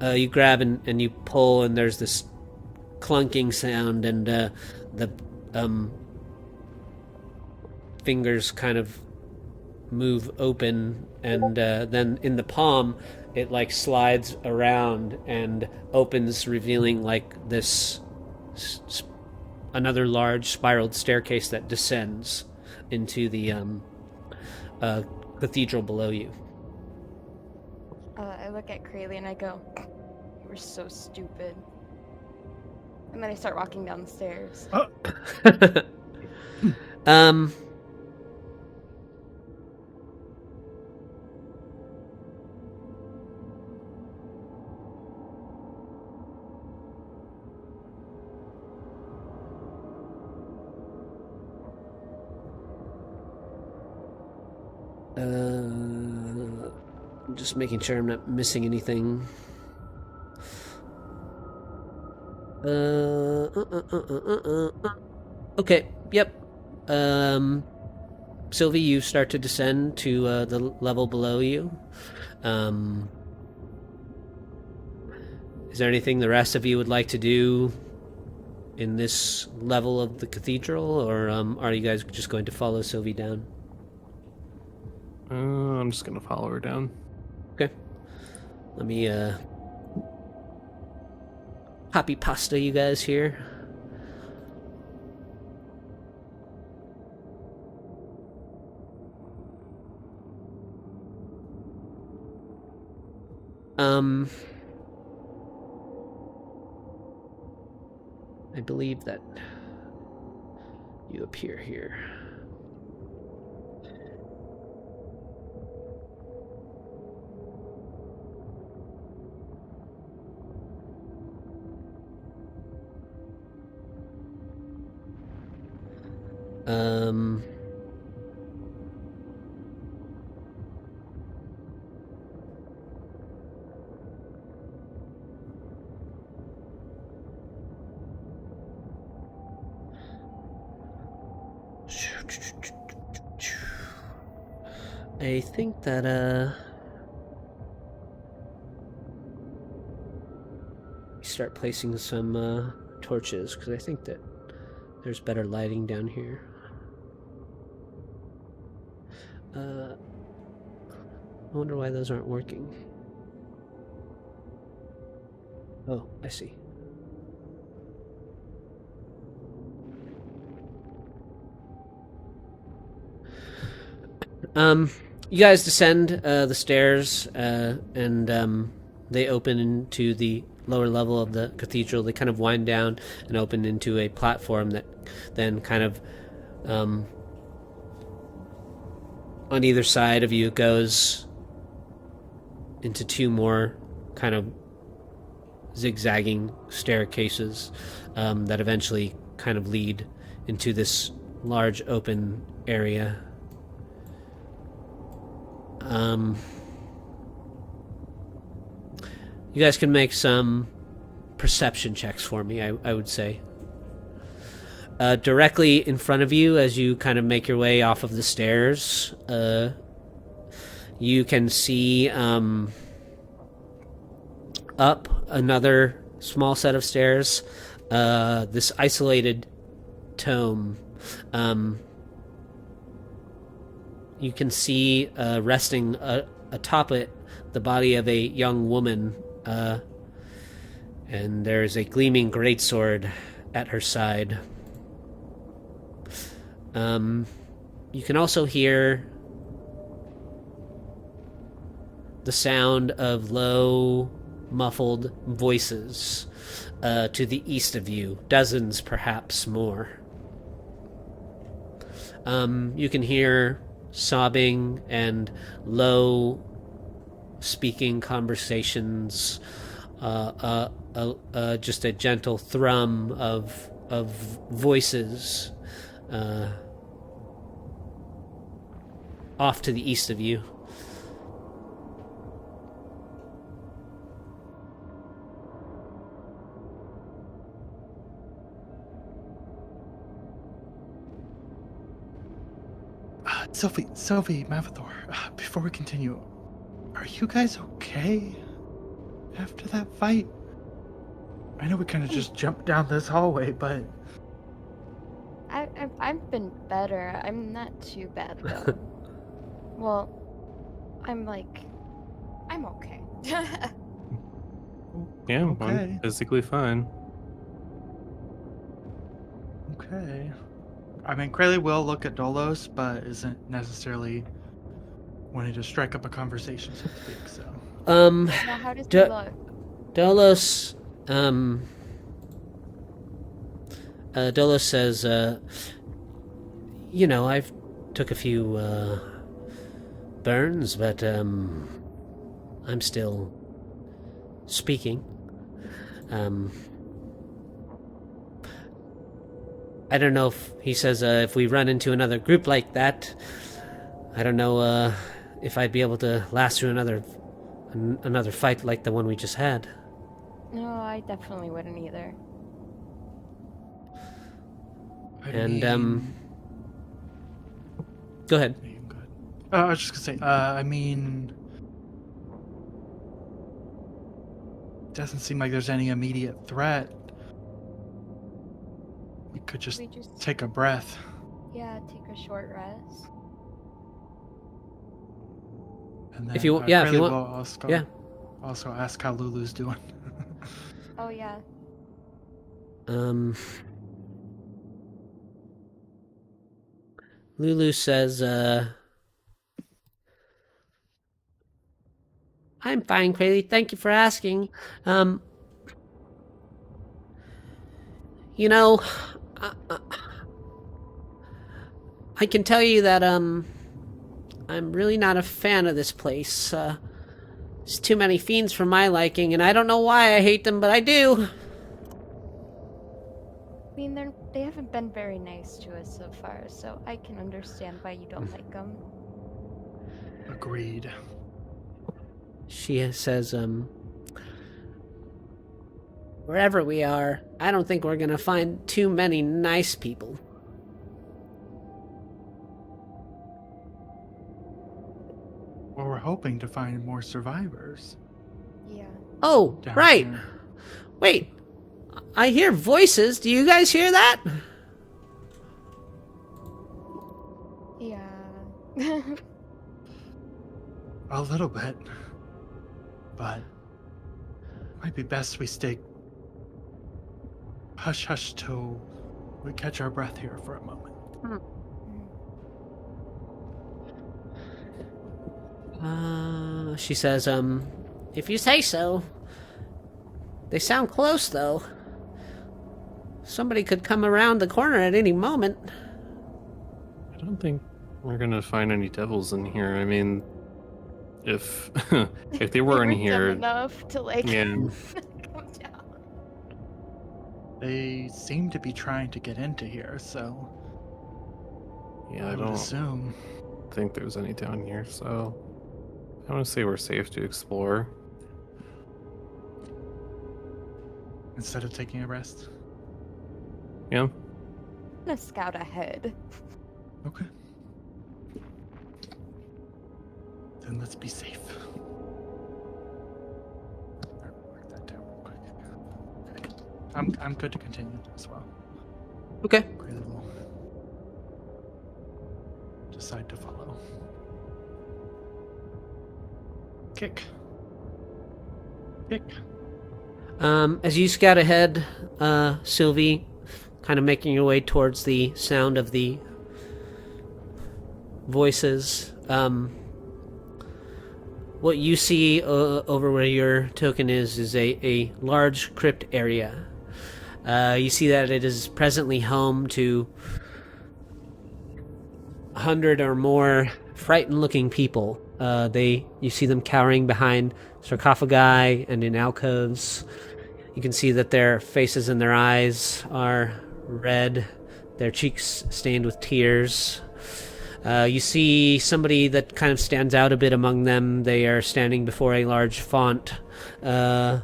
You grab and you pull, and there's this clunking sound, and the fingers kind of move open, and then in the palm it like slides around and opens, revealing like this another large spiraled staircase that descends into the cathedral below you. I look at Krayley and I go, "You were so stupid." And then I start walking down the stairs. Oh. Just making sure I'm not missing anything. Okay, yep. Sylvie, you start to descend to the level below you. Is there anything the rest of you would like to do in this level of the cathedral, or are you guys just going to follow Sylvie down? I'm just gonna follow her down. Okay. Let me copy pasta you guys here. I believe that you appear here. I think that we start placing some torches, because I think that there's better lighting down here. I wonder why those aren't working. Oh, I see. You guys descend the stairs, and they open into the lower level of the cathedral. They kind of wind down and open into a platform that then kind of on either side of you goes into two more kind of zigzagging staircases that eventually kind of lead into this large open area You guys can make some perception checks for me, I would say. Directly in front of you, as you kind of make your way off of the stairs, you can see up another small set of stairs, this isolated tome. You can see resting atop it the body of a young woman, and there's a gleaming greatsword at her side. You can also hear the sound of low, muffled voices to the east of you, dozens perhaps more. You can hear sobbing and low speaking conversations, just a gentle thrum of voices off to the east of you. Sylvie, Mavathor, before we continue, are you guys okay after that fight? I know we kind of just jumped down this hallway, but... I've been better. I'm not too bad, though. Well, I'm okay. Yeah, Okay. I'm physically fine. Okay. I mean, Krayley will look at Dolos, but isn't necessarily wanting to strike up a conversation, so to speak, so... Now, how does he look? Dolos, Dolos says, I've took a few, burns, but, I'm still speaking. I don't know if, he says, if we run into another group like that, I don't know, if I'd be able to last through another fight like the one we just had. No, I definitely wouldn't either. Go ahead. I was just gonna say, I mean... Doesn't seem like there's any immediate threat. We could just take a breath. Yeah, take a short rest. And then, If you want, yeah, if you Krayley want, will also, yeah. Also ask how Lulu's doing. Oh, yeah. Lulu says, I'm fine, Krayley. Thank you for asking. I can tell you that, I'm really not a fan of this place. There's too many fiends for my liking, and I don't know why I hate them, but I do. I mean, they haven't been very nice to us so far, so I can understand why you don't like them. Agreed. She says, wherever we are, I don't think we're gonna find too many nice people. Well, we're hoping to find more survivors. Yeah. Oh, down right. here. Wait, I hear voices. Do you guys hear that? Yeah. A little bit. But might be best we stay hush till we catch our breath here for a moment. She says, if you say so. They sound close, though. Somebody could come around the corner at any moment. I don't think we're gonna find any devils in here. I mean, if if they were in dumb here, enough to yeah, come down. They seem to be trying to get into here, so yeah, I I would don't assume. think there's any down here. So I want to say we're safe to explore. Instead of taking a rest. Yeah. I'm gonna scout ahead. Okay. Then let's be safe. Mark that down real quick. Okay. I'm good to continue as well. Okay. Great will decide to follow. Kick. As you scout ahead, Sylvie, kind of making your way towards the sound of the voices, what you see over where your token is a large crypt area. You see that it is presently home to 100 or more frightened-looking people. You see them cowering behind sarcophagi and in alcoves. You can see that their faces and their eyes are red, their cheeks stained with tears. You see somebody that kind of stands out a bit among them. They are standing before a large font. A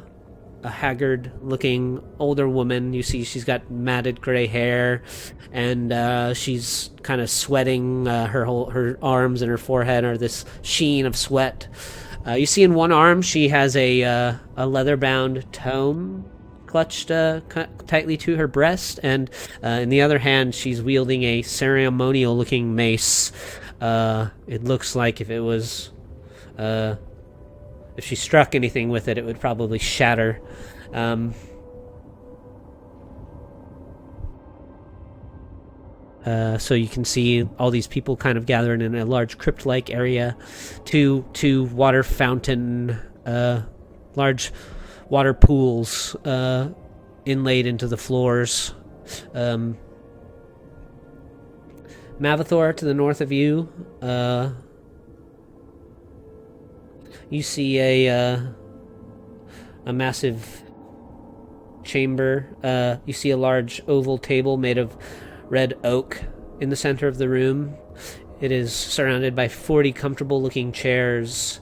haggard-looking older woman. You see she's got matted gray hair, and she's kind of sweating. Her arms and her forehead are this sheen of sweat. You see in one arm she has a leather-bound tome clutched tightly to her breast, and in the other hand she's wielding a ceremonial-looking mace. It looks like if she struck anything with it, it would probably shatter. So you can see all these people kind of gathered in a large crypt-like area. Two water fountain, large water pools inlaid into the floors. Mavathor, to the north of you, you see a massive chamber. You see a large oval table made of red oak in the center of the room. It is surrounded by 40 comfortable-looking chairs.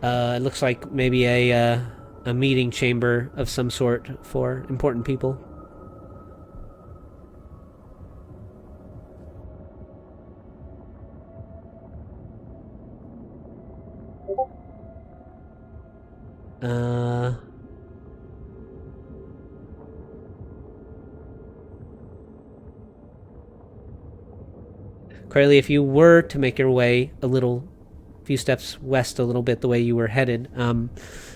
It looks like maybe a meeting chamber of some sort for important people. Corelli, if you were to make your way few steps west a little bit the way you were headed,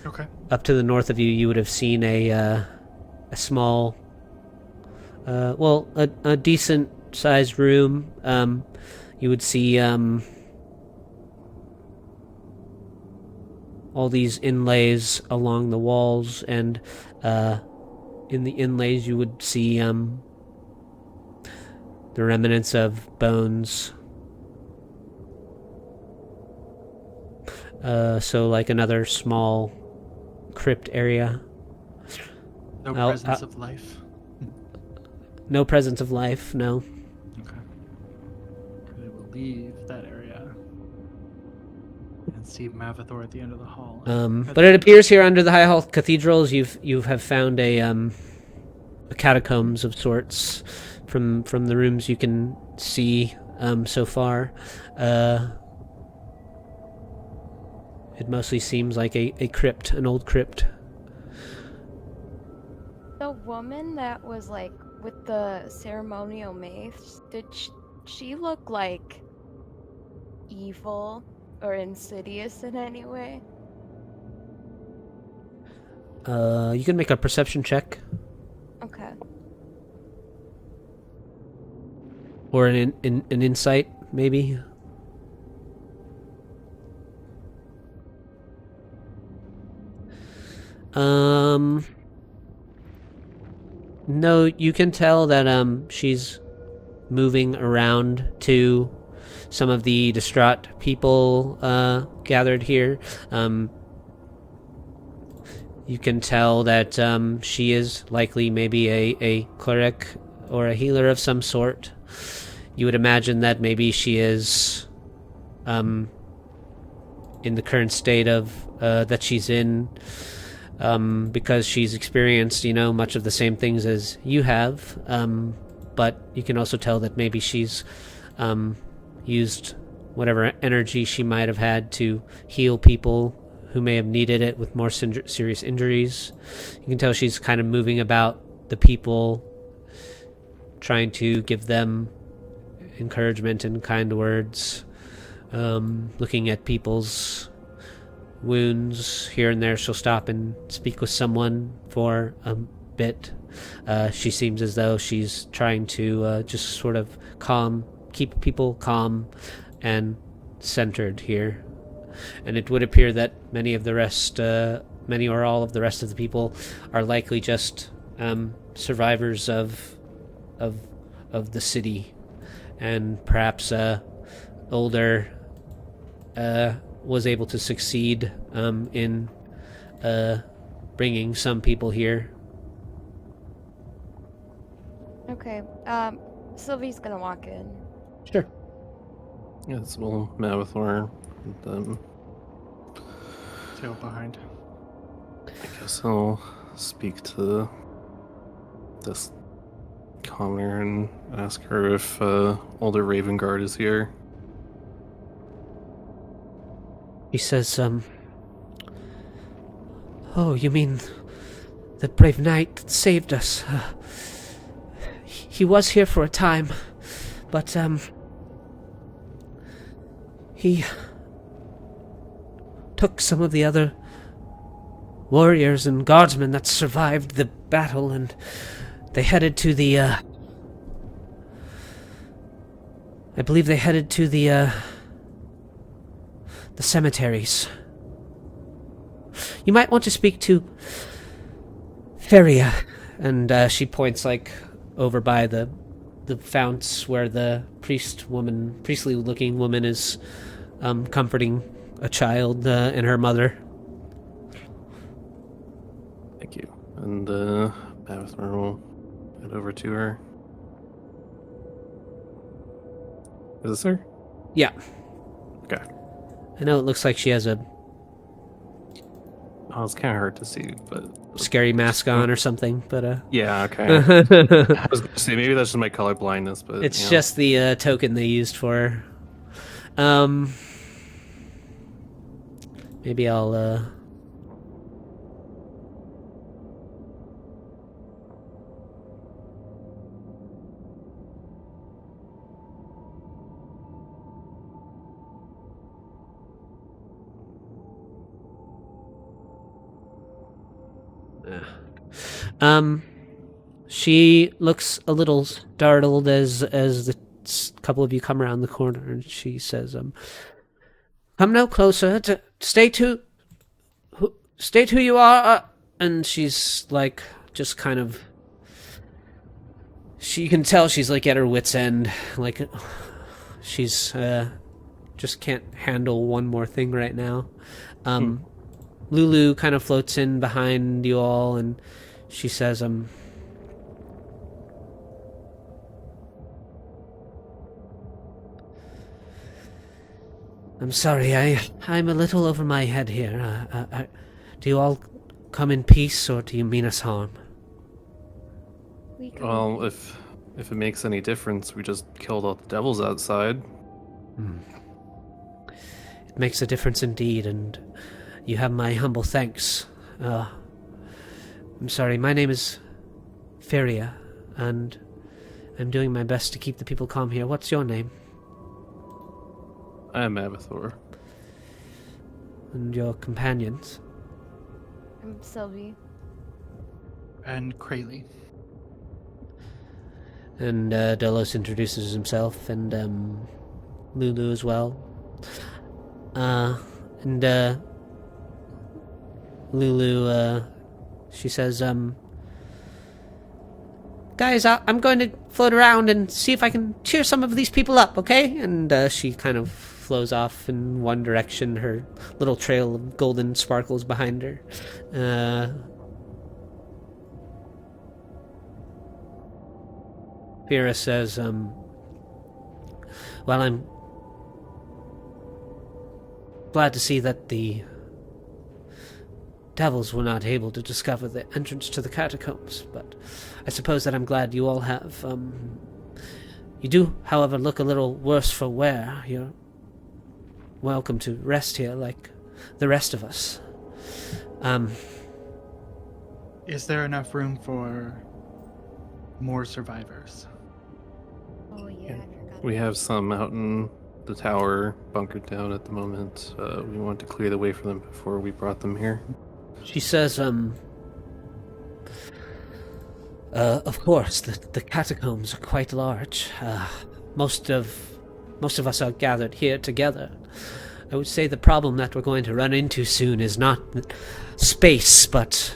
Okay. up to the north of you, you would have seen a small, a decent-sized room. You would see all these inlays along the walls, and in the inlays you would see the remnants of bones. So like another small crypt area. No presence of life. No presence of life, no. Okay. I will leave that area and see Mavathor at the end of the hall. But it appears here under the High Hall cathedrals you have found a catacombs of sorts from the rooms you can see so far. It mostly seems like a crypt, an old crypt. The woman that was like with the ceremonial mace, did she look like evil or insidious in any way? You can make a perception check. Okay. Or an insight, maybe. No, you can tell that she's moving around to some of the distraught people gathered here. You can tell that she is likely maybe a cleric or a healer of some sort. You would imagine that maybe she is in the current state of that she's in, because she's experienced, much of the same things as you have. But you can also tell that maybe she's used whatever energy she might have had to heal people who may have needed it with more serious injuries. You can tell she's kind of moving about the people, trying to give them encouragement and kind words, looking at people's wounds here and there. She'll stop and speak with someone for a bit. She seems as though she's trying to just sort of keep people calm and centered here. And it would appear that many or all of the rest of the people are likely just survivors of the city, and perhaps older was able to succeed in bringing some people here. Okay. Sylvie's gonna walk in. Sure. Yes, we'll Mavithor. Tail behind. I guess I'll speak to this commoner and ask her if older Raven Guard is here. He says, "Oh, you mean the brave knight that saved us? He was here for a time, but, he took some of the other warriors and guardsmen that survived the battle, and they headed to the, I believe they headed to the cemeteries. You might want to speak to Feria." And she points, over by the founts where the priestly-looking woman is comforting a child and her mother. Thank you. And Mavithor will head over to her. Is this her? Yeah. Okay. I know it looks like she has a Oh, it's kind of hard to see, but scary mask on or something, but yeah, okay. I was gonna say maybe that's just my color blindness, but it's just the token they used for her. Maybe I'll she looks a little startled as the couple of you come around the corner, and she says, "Come no closer. State who you are." And she's just kind of. You can tell she's at her wit's end. She's just can't handle one more thing right now. Lulu kind of floats in behind you all, and she says, "I'm sorry, I'm a little over my head here. Do you all come in peace, or do you mean us harm?" Well, if it makes any difference, we just killed all the devils outside. It makes a difference indeed, and you have my humble thanks. I'm sorry, my name is Feria, and I'm doing my best to keep the people calm here. What's your name? I am Mavithor. And your companions? I'm Sylvie. And Krayley. And Delos introduces himself, and Lulu as well. And Lulu, she says, "Guys, I'm going to float around and see if I can cheer some of these people up, okay?" And she kind of flows off in one direction, her little trail of golden sparkles behind her. Fira says, "Well, glad to see that the devils were not able to discover the entrance to the catacombs, but I suppose that I'm glad you all have. You do, however, look a little worse for wear. You're welcome to rest here like the rest of us. Is there enough room for more survivors? Oh yeah, I forgot. We have some out in the tower, bunkered down at the moment. We want to clear the way for them before we brought them here. She says, of course, the catacombs are quite large. Most of us are gathered here together. I would say the problem that we're going to run into soon is not space, but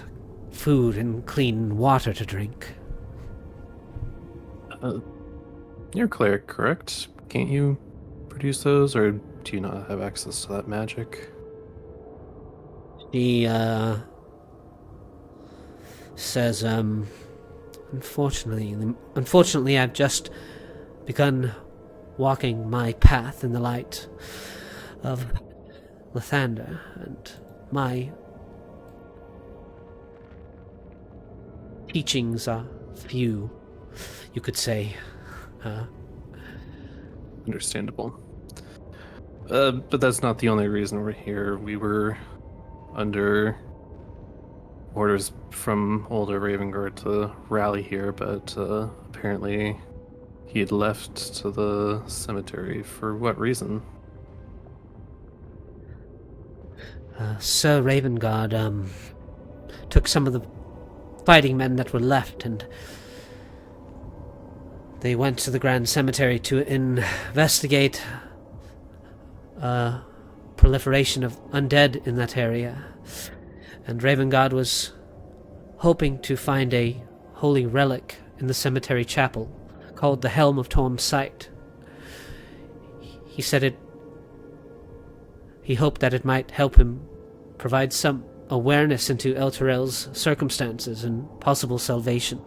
food and clean water to drink. You're a cleric, correct? Can't you produce those, or do you not have access to that magic? She, says, Unfortunately, I've just begun walking my path in the light of Lathander, and my teachings are few, you could say. Understandable. But that's not the only reason we're here. We were under orders from older Ravengard to rally here, but apparently he had left to the cemetery. For what reason? Sir Ravengard, took some of the fighting men that were left, and they went to the Grand Cemetery to investigate proliferation of undead in that area. And Ravengard was hoping to find a holy relic in the cemetery chapel called the Helm of Torn Sight. He said he hoped that it might help him provide some awareness into Elturel's circumstances and possible salvation.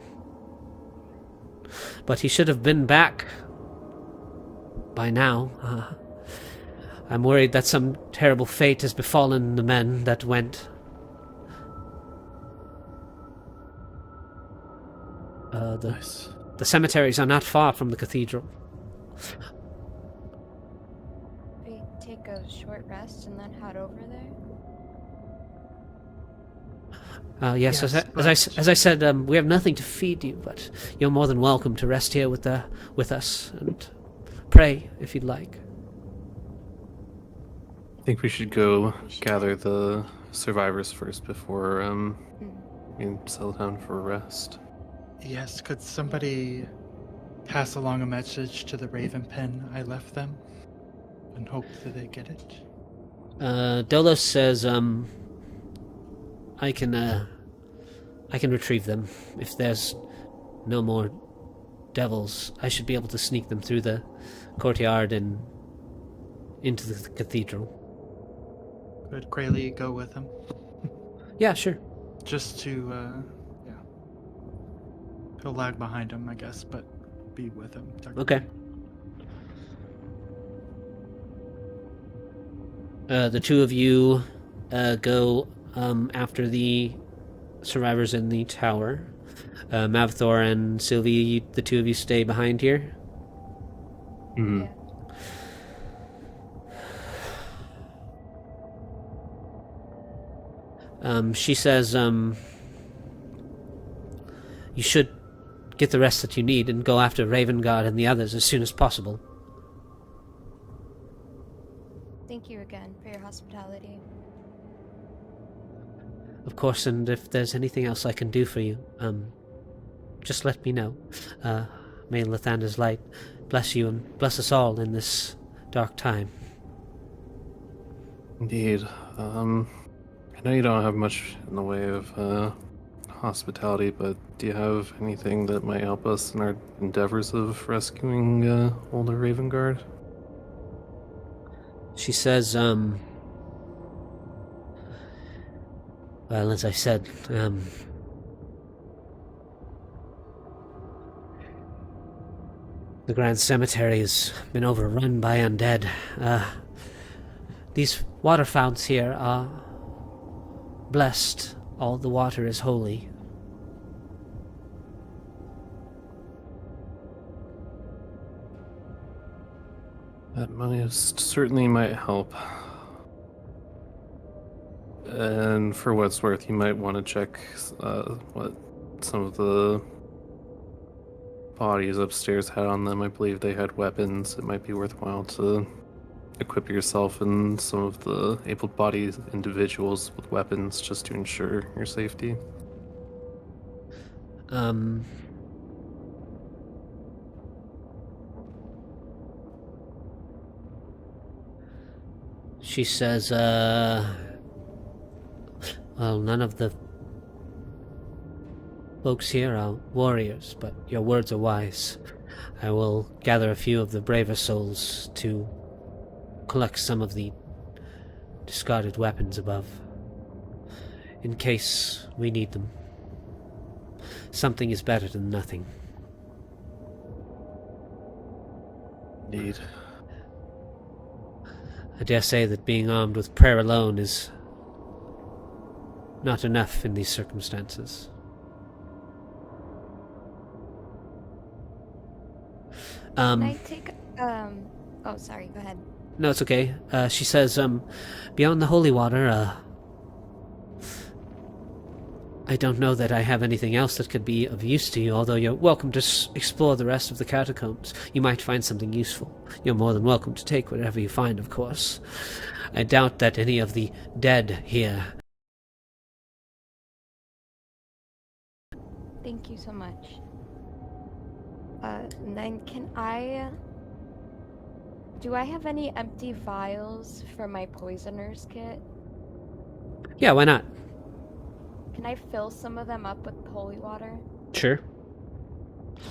But he should have been back by now. I'm worried that some terrible fate has befallen the men that went. Nice. The cemeteries are not far from the cathedral. We take a short rest and then head over there. Yes, Yes, as I said, we have nothing to feed you, but you're more than welcome to rest here with us and pray if you'd like. I think we should go gather the survivors first before we settle down for a rest. Yes, could somebody pass along a message to the Raven Pen I left them and hope that they get it? Dolos says, I can retrieve them. If there's no more devils, I should be able to sneak them through the courtyard and into the cathedral. Could Krayley go with him? Yeah, sure. Just to, yeah. He'll lag behind him, I guess, but be with him. Okay. The two of you go after the survivors in the tower. Mavthor and Sylvie, the two of you stay behind here. Mm-hmm. Yeah. She says, you should get the rest that you need and go after Ravengard and the others as soon as possible. Thank you again for your hospitality. Of course, and if there's anything else I can do for you, just let me know. May Lathander's light bless you and bless us all in this dark time. Indeed. I know you don't have much in the way of hospitality, but do you have anything that might help us in our endeavors of rescuing older Ravengard? She says, well, as I said, the Grand Cemetery has been overrun by undead. These water founts here are blessed. All the water is holy. That certainly might help. And for what it's worth, you might want to check what some of the bodies upstairs had on them. I believe they had weapons. It might be worthwhile to equip yourself and some of the able-bodied individuals with weapons just to ensure your safety. She says, well, none of the folks here are warriors, but your words are wise. I will gather a few of the braver souls to collect some of the discarded weapons above, in case we need them. Something is better than nothing. Indeed. I dare say that being armed with prayer alone is not enough in these circumstances. Can I take oh, sorry, go ahead. No, it's okay. She says, beyond the holy water, I don't know that I have anything else that could be of use to you, although you're welcome to explore the rest of the catacombs. You might find something useful. You're more than welcome to take whatever you find, of course. I doubt that any of the dead here... Thank you so much. And then do I have any empty vials for my poisoner's kit? Yeah, why not? Can I fill some of them up with holy water? Sure.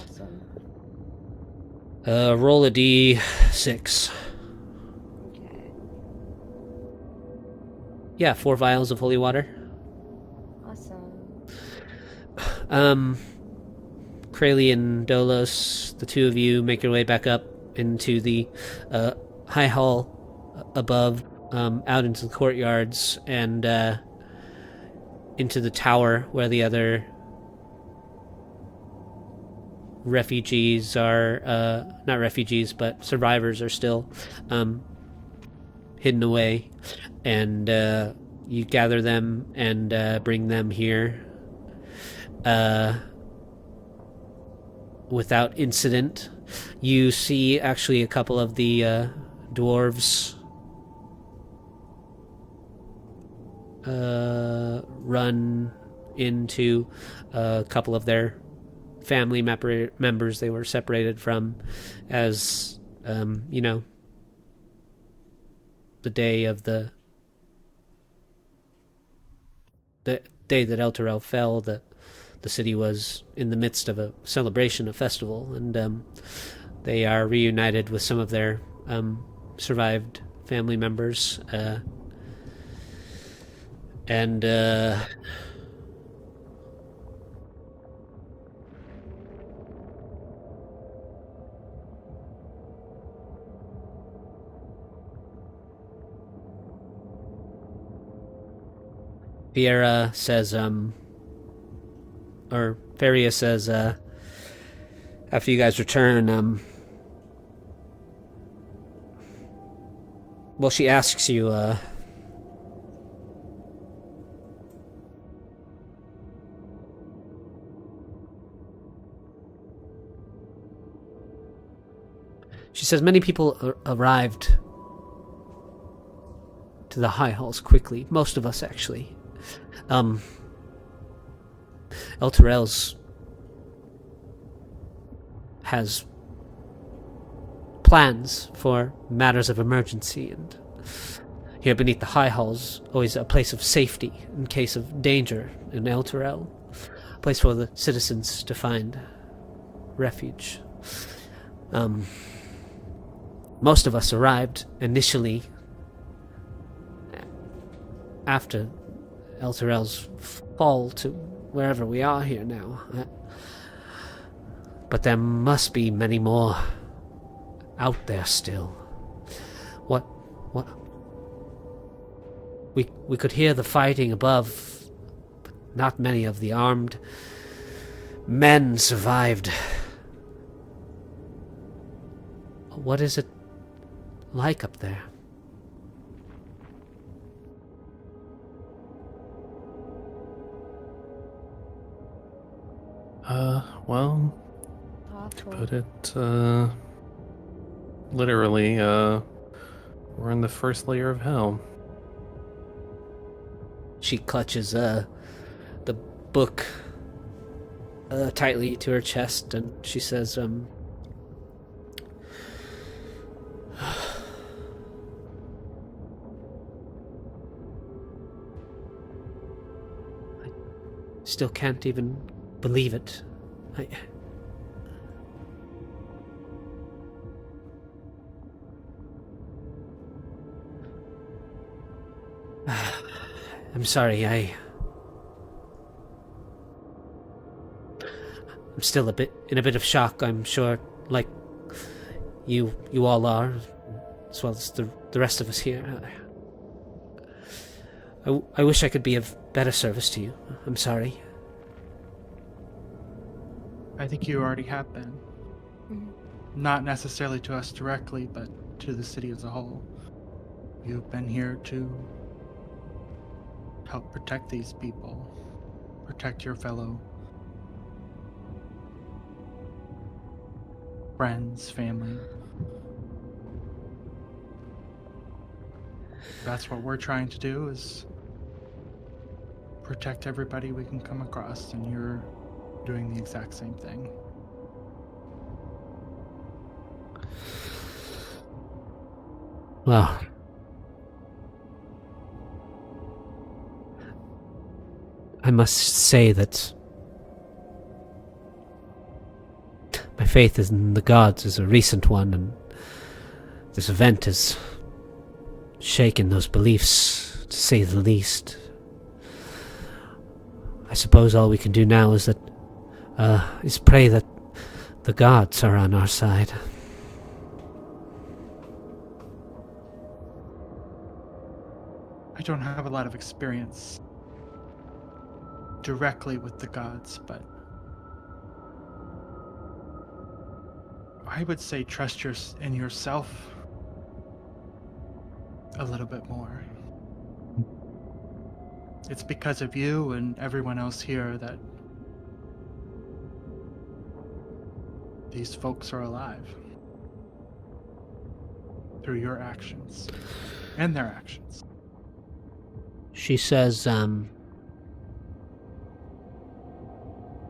Awesome. Roll a d6. Okay. Yeah, 4 vials of holy water. Awesome. Kralee and Dolos, the two of you make your way back up into the high hall above, out into the courtyards, and into the tower where the other refugees are, not refugees, but survivors are still hidden away. And you gather them and bring them here without incident. You see actually a couple of the dwarves run into a couple of their family members they were separated from, as the day of the day that Elturel fell, the city was in the midst of a celebration, a festival, and they are reunited with some of their survived family members. And Fiera says, or Feria says, after you guys return, well, she asks you, she says many people arrived to the high halls quickly. Most of us, actually. Elturel's has plans for matters of emergency, and here beneath the high halls, always a place of safety in case of danger in Elturel, a place for the citizens to find refuge. Most of us arrived initially after Elturel's fall to wherever we are here now. But there must be many more out there still. We could hear the fighting above, but not many of the armed men survived. What is it like up there? Well, to Awful. put it, literally, we're in the first layer of hell. She clutches the book tightly to her chest, and she says, I still can't even believe it. I'm sorry, I'm still in a bit of shock, I'm sure, like you all are, as well as the rest of us here. I wish I could be of better service to you. I'm sorry. I think you already have been. Mhm. Not necessarily to us directly, but to the city as a whole. You've been here to help protect these people, protect your fellow friends, family. That's what we're trying to do, is protect everybody we can come across, and you're doing the exact same thing. Well, I must say that my faith in the gods is a recent one, and this event has shaken those beliefs, to say the least. I suppose all we can do now is pray that the gods are on our side. I don't have a lot of experience directly with the gods, but I would say trust in yourself a little bit more. It's because of you and everyone else here that these folks are alive. Through your actions and their actions. She says,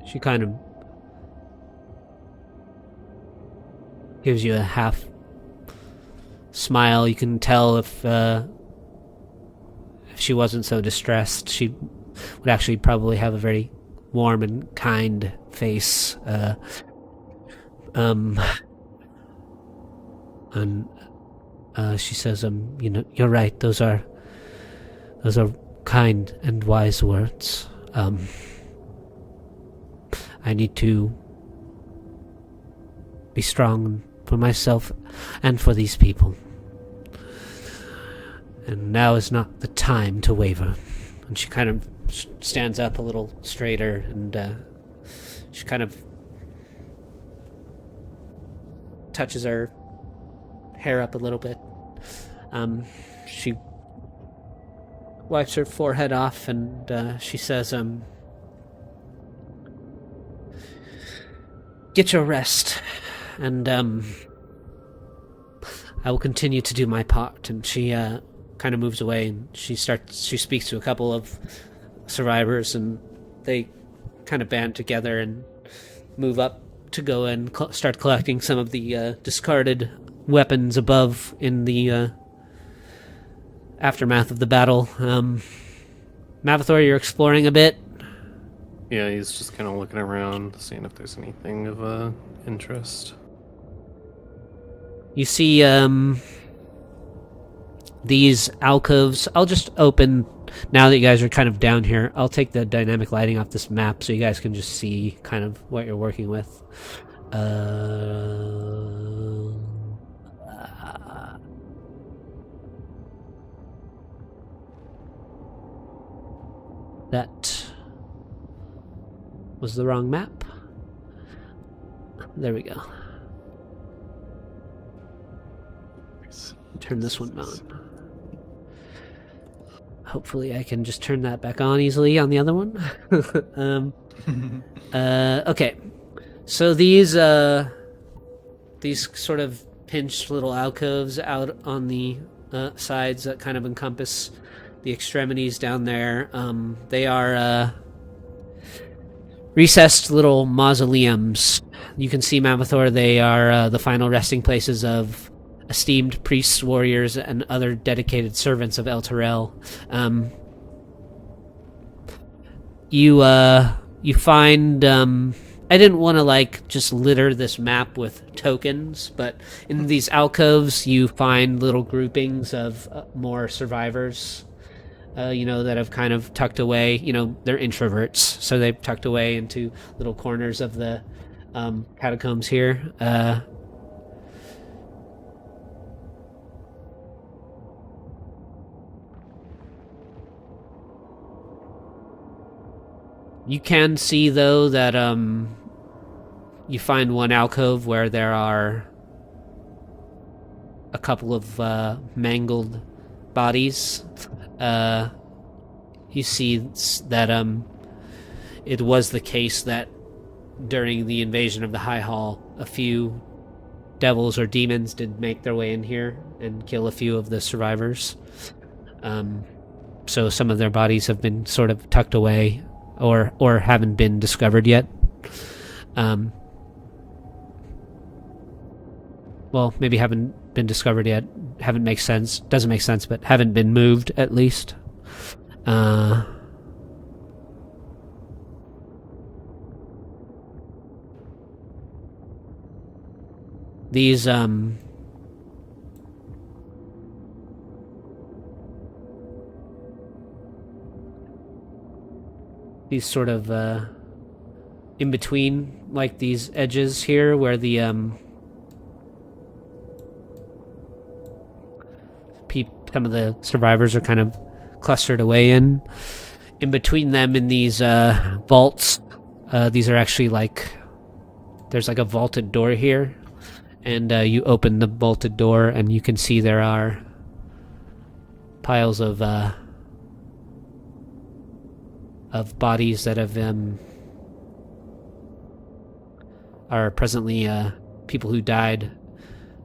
she kind of gives you a half smile. You can tell if she wasn't so distressed, she would actually probably have a very warm and kind face. And she says, you're right. Those are kind and wise words. I need to be strong for myself and for these people. And now is not the time to waver. And she kind of stands up a little straighter, and she kind of touches her hair up a little bit. She wipes her forehead off, and she says, get your rest, and I will continue to do my part. And she kind of moves away, and she speaks to a couple of survivors, and they kind of band together and move up to go and start collecting some of the discarded weapons above in the aftermath of the battle. Mavathor, you're exploring a bit. Yeah, he's just kind of looking around, seeing if there's anything of interest. You see these alcoves. I'll just open, now that you guys are kind of down here, I'll take the dynamic lighting off this map so you guys can just see kind of what you're working with. That was the wrong map. There we go. Turn this one on. Hopefully I can just turn that back on easily on the other one. Okay. So these sort of pinched little alcoves out on the sides that kind of encompass the extremities down there, they are recessed little mausoleums. You can see Mamathor, they are the final resting places of esteemed priests, warriors, and other dedicated servants of El Terrell. You find, I didn't want to just litter this map with tokens, but in these alcoves you find little groupings of more survivors, that have kind of tucked away. They're introverts, so they've tucked away into little corners of the catacombs here. You can see, though, that you find one alcove where there are a couple of mangled bodies. You see that it was the case that during the invasion of the High Hall, a few devils or demons did make their way in here and kill a few of the survivors. So some of their bodies have been sort of tucked away or haven't been discovered yet. Well, maybe haven't been discovered yet. Doesn't make sense, but haven't been moved, at least. These sort of in between, these edges here where the some of the survivors are kind of clustered away in between them in these vaults. These are actually there's a vaulted door here, and you open the vaulted door and you can see there are piles of bodies that have are presently people who died,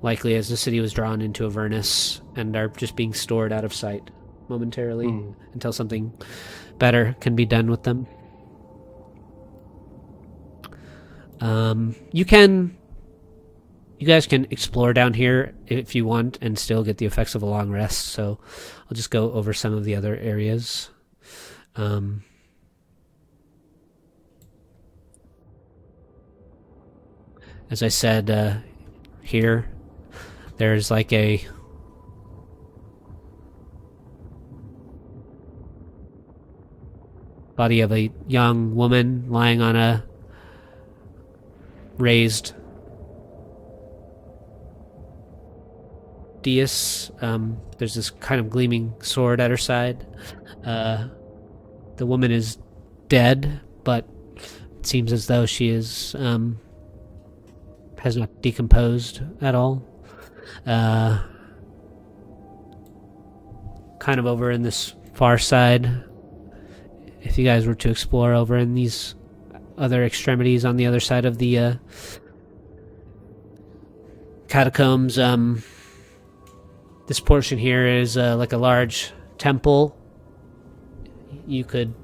likely as the city was drawn into Avernus, and are just being stored out of sight momentarily until something better can be done with them. You guys can explore down here if you want and still get the effects of a long rest, so I'll just go over some of the other areas. As I said, here, there's a body of a young woman lying on a raised dais. There's this kind of gleaming sword at her side. The woman is dead, but it seems as though she is has not decomposed at all. Kind of over in this far side, if you guys were to explore over in these other extremities on the other side of the catacombs, this portion here is a large temple. You could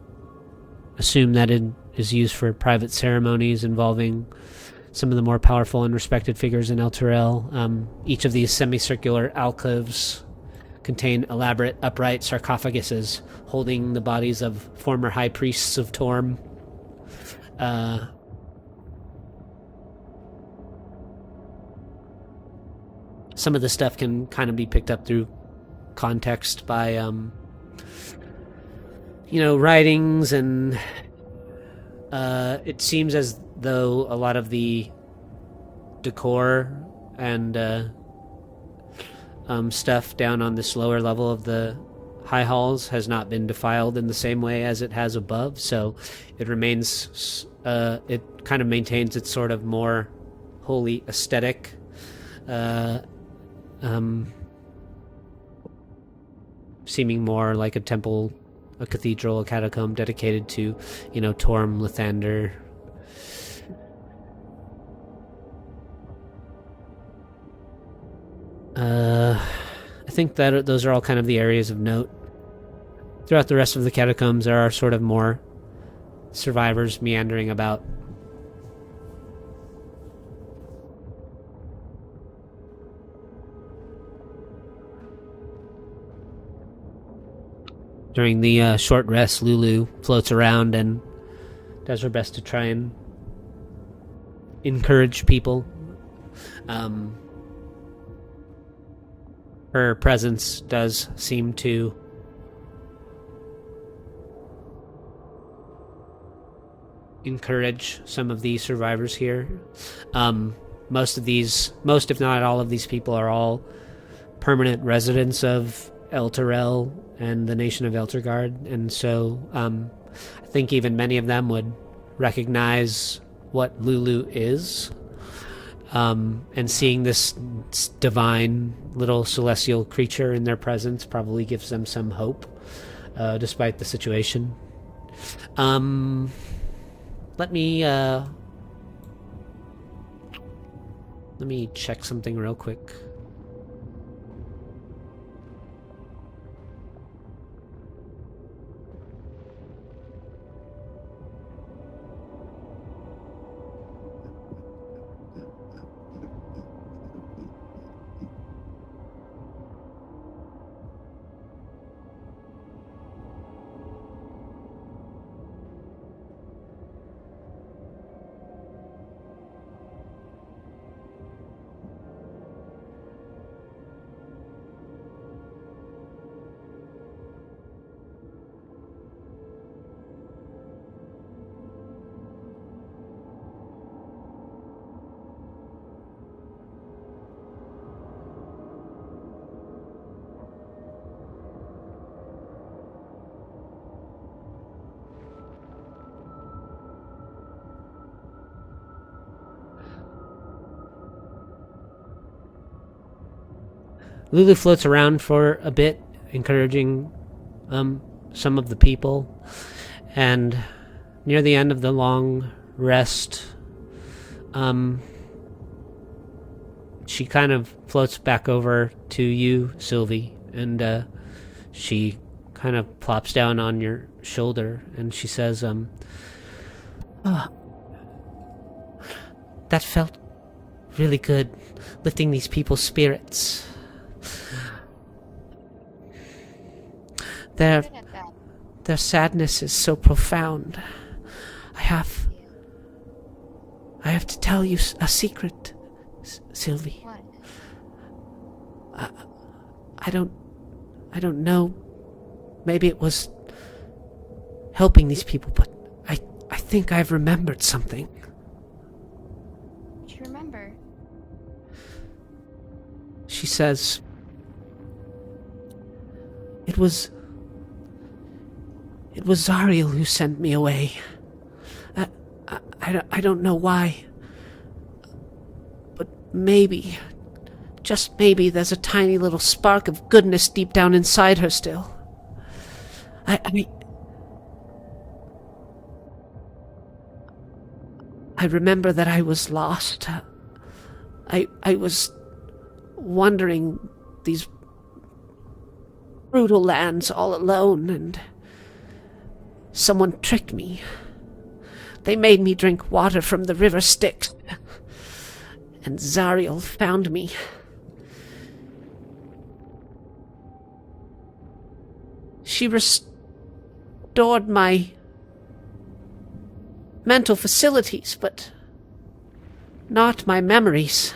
assume that it is used for private ceremonies involving some of the more powerful and respected figures in El Terrell. Each of these semicircular alcoves contain elaborate upright sarcophaguses holding the bodies of former high priests of Torm. Some of the stuff can kind of be picked up through context by writings, and it seems as though a lot of the decor and stuff down on this lower level of the high halls has not been defiled in the same way as it has above, so it remains, it kind of maintains its sort of more holy aesthetic. Seeming more like a temple, a cathedral, a catacomb dedicated to, Torm Lathander. I think that those are all kind of the areas of note. Throughout the rest of the catacombs, there are sort of more survivors meandering about. During the short rest, Lulu floats around and does her best to try and encourage people. Her presence does seem to encourage some of the survivors here. Most if not all of these people are all permanent residents of Elturel and the nation of Elturgard, and so I think even many of them would recognize what Lulu is. And seeing this divine little celestial creature in their presence probably gives them some hope, despite the situation. Let me check something real quick. Lulu floats around for a bit, encouraging some of the people, and near the end of the long rest, she kind of floats back over to you, Sylvie, and she kind of plops down on your shoulder, and she says, that felt really good, lifting these people's spirits. Their sadness is so profound. I have to tell you a secret, Sylvie. What? I don't know. Maybe it was helping these people, but I think I've remembered something. What do you remember? She says, It was Zariel who sent me away. I don't know why. But maybe, just maybe, there's a tiny little spark of goodness deep down inside her still. I remember that I was lost. I was wandering these brutal lands all alone, and someone tricked me. They made me drink water from the river Styx, and Zariel found me. She restored my mental facilities, but not my memories.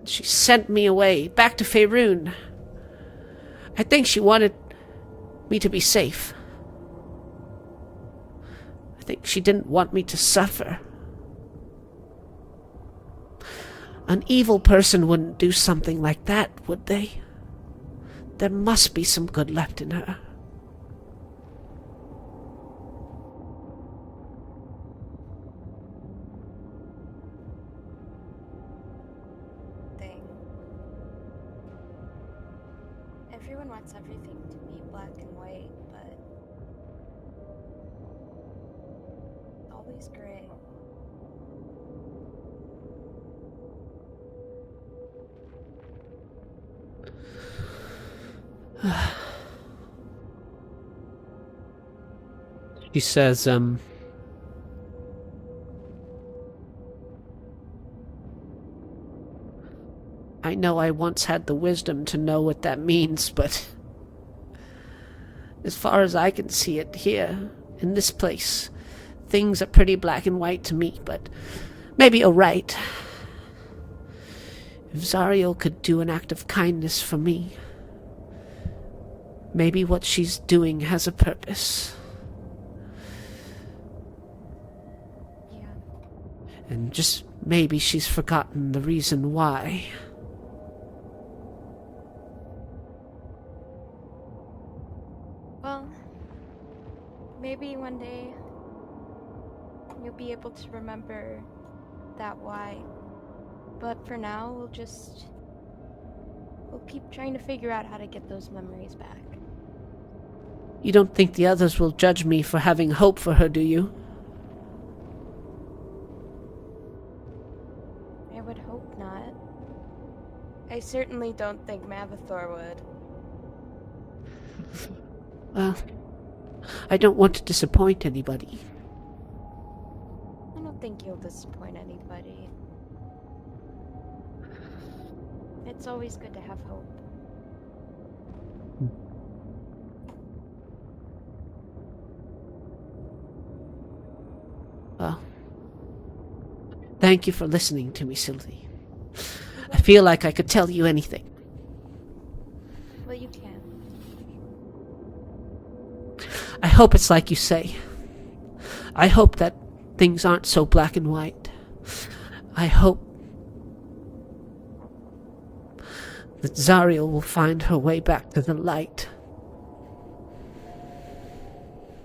She sent me away, back to Faerun. I think she wanted me to be safe. I think she didn't want me to suffer. An evil person wouldn't do something like that, would they? There must be some good left in her. Everyone wants everything to be black and white, but it's always gray. She says, I know I once had the wisdom to know what that means, but as far as I can see it here, in this place, things are pretty black and white to me, but maybe you're right. If Zariel could do an act of kindness for me, maybe what she's doing has a purpose. Yeah. And just maybe she's forgotten the reason why. Well, maybe one day you'll be able to remember that why. But for now, we'll keep trying to figure out how to get those memories back. You don't think the others will judge me for having hope for her, do you? I would hope not. I certainly don't think Mavathor would. Well, I don't want to disappoint anybody. I don't think you'll disappoint anybody. It's always good to have hope. Well, thank you for listening to me, Sylvie. I feel like I could tell you anything. Well, you can. I hope it's like you say. I hope that things aren't so black and white. I hope that Zariel will find her way back to the light.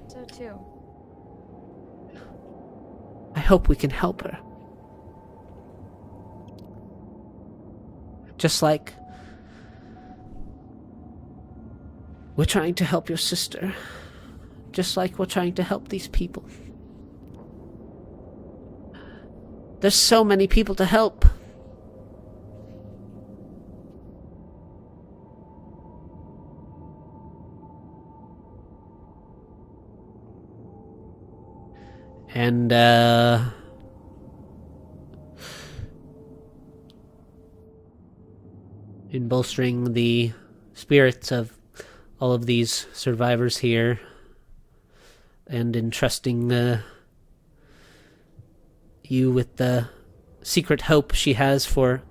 So too. I hope we can help her. Just like we're trying to help your sister. Just like we're trying to help these people. There's so many people to help. And, in bolstering the spirits of all of these survivors here, and entrusting you with the secret hope she has for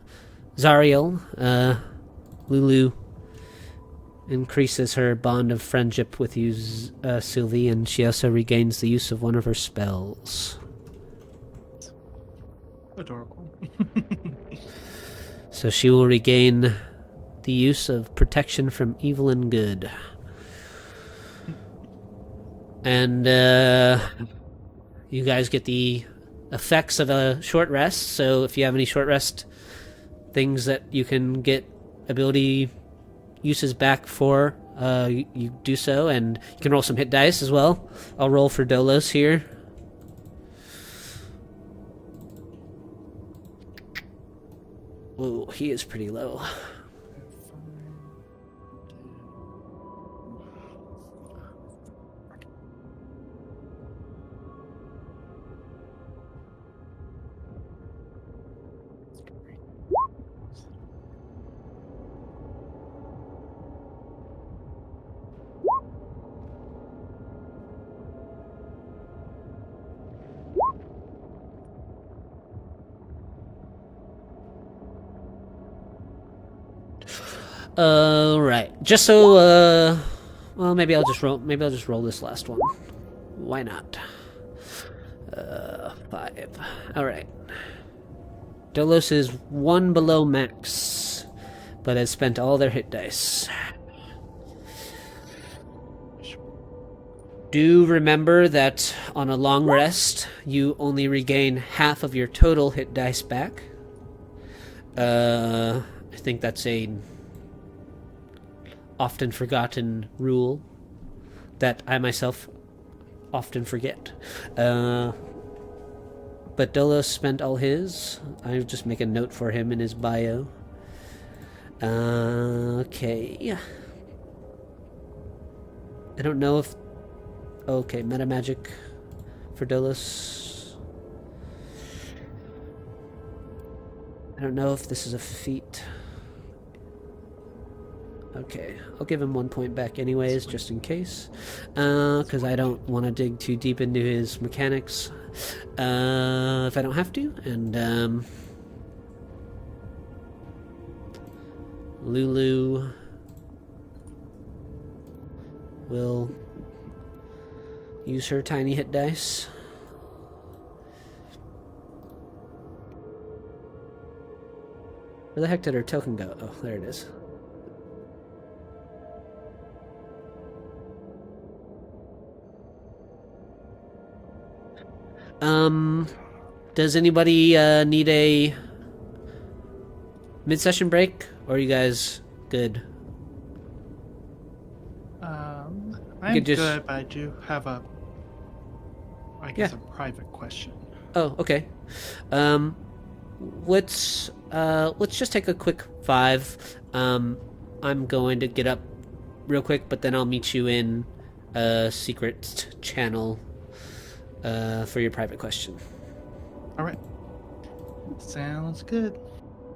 Zariel, Lulu increases her bond of friendship with you, Sylvie, and she also regains the use of one of her spells. Adorable. So she will regain the use of protection from evil and good. And you guys get the effects of a short rest, so if you have any short rest things that you can get ability uses back for, you do so, and you can roll some hit dice as well. I'll roll for Dolos here. Whoa, he is pretty low. Right. Just so, well, maybe I'll just roll this last one. Why not? 5. Alright. Dolos is 1 below max, but has spent all their hit dice. Do remember that on a long rest, you only regain half of your total hit dice back. I think that's a often forgotten rule that I myself often forget. But Dolos spent all his. I'll just make a note for him in his bio. Okay. I don't know if... Okay, meta magic for Dolos. I don't know if this is a feat. Okay, I'll give him 1 point back anyways, just in case. Because I don't want to dig too deep into his mechanics. If I don't have to. And, Lulu will use her tiny hit dice. Where the heck did her token go? Oh, there it is. Does anybody need a mid-session break? Or are you guys good? I'm could just- good, but I do have a a private question. Oh, okay. Let's just take a quick 5. I'm going to get up real quick, but then I'll meet you in a secret channel for your private question. All right. Sounds good.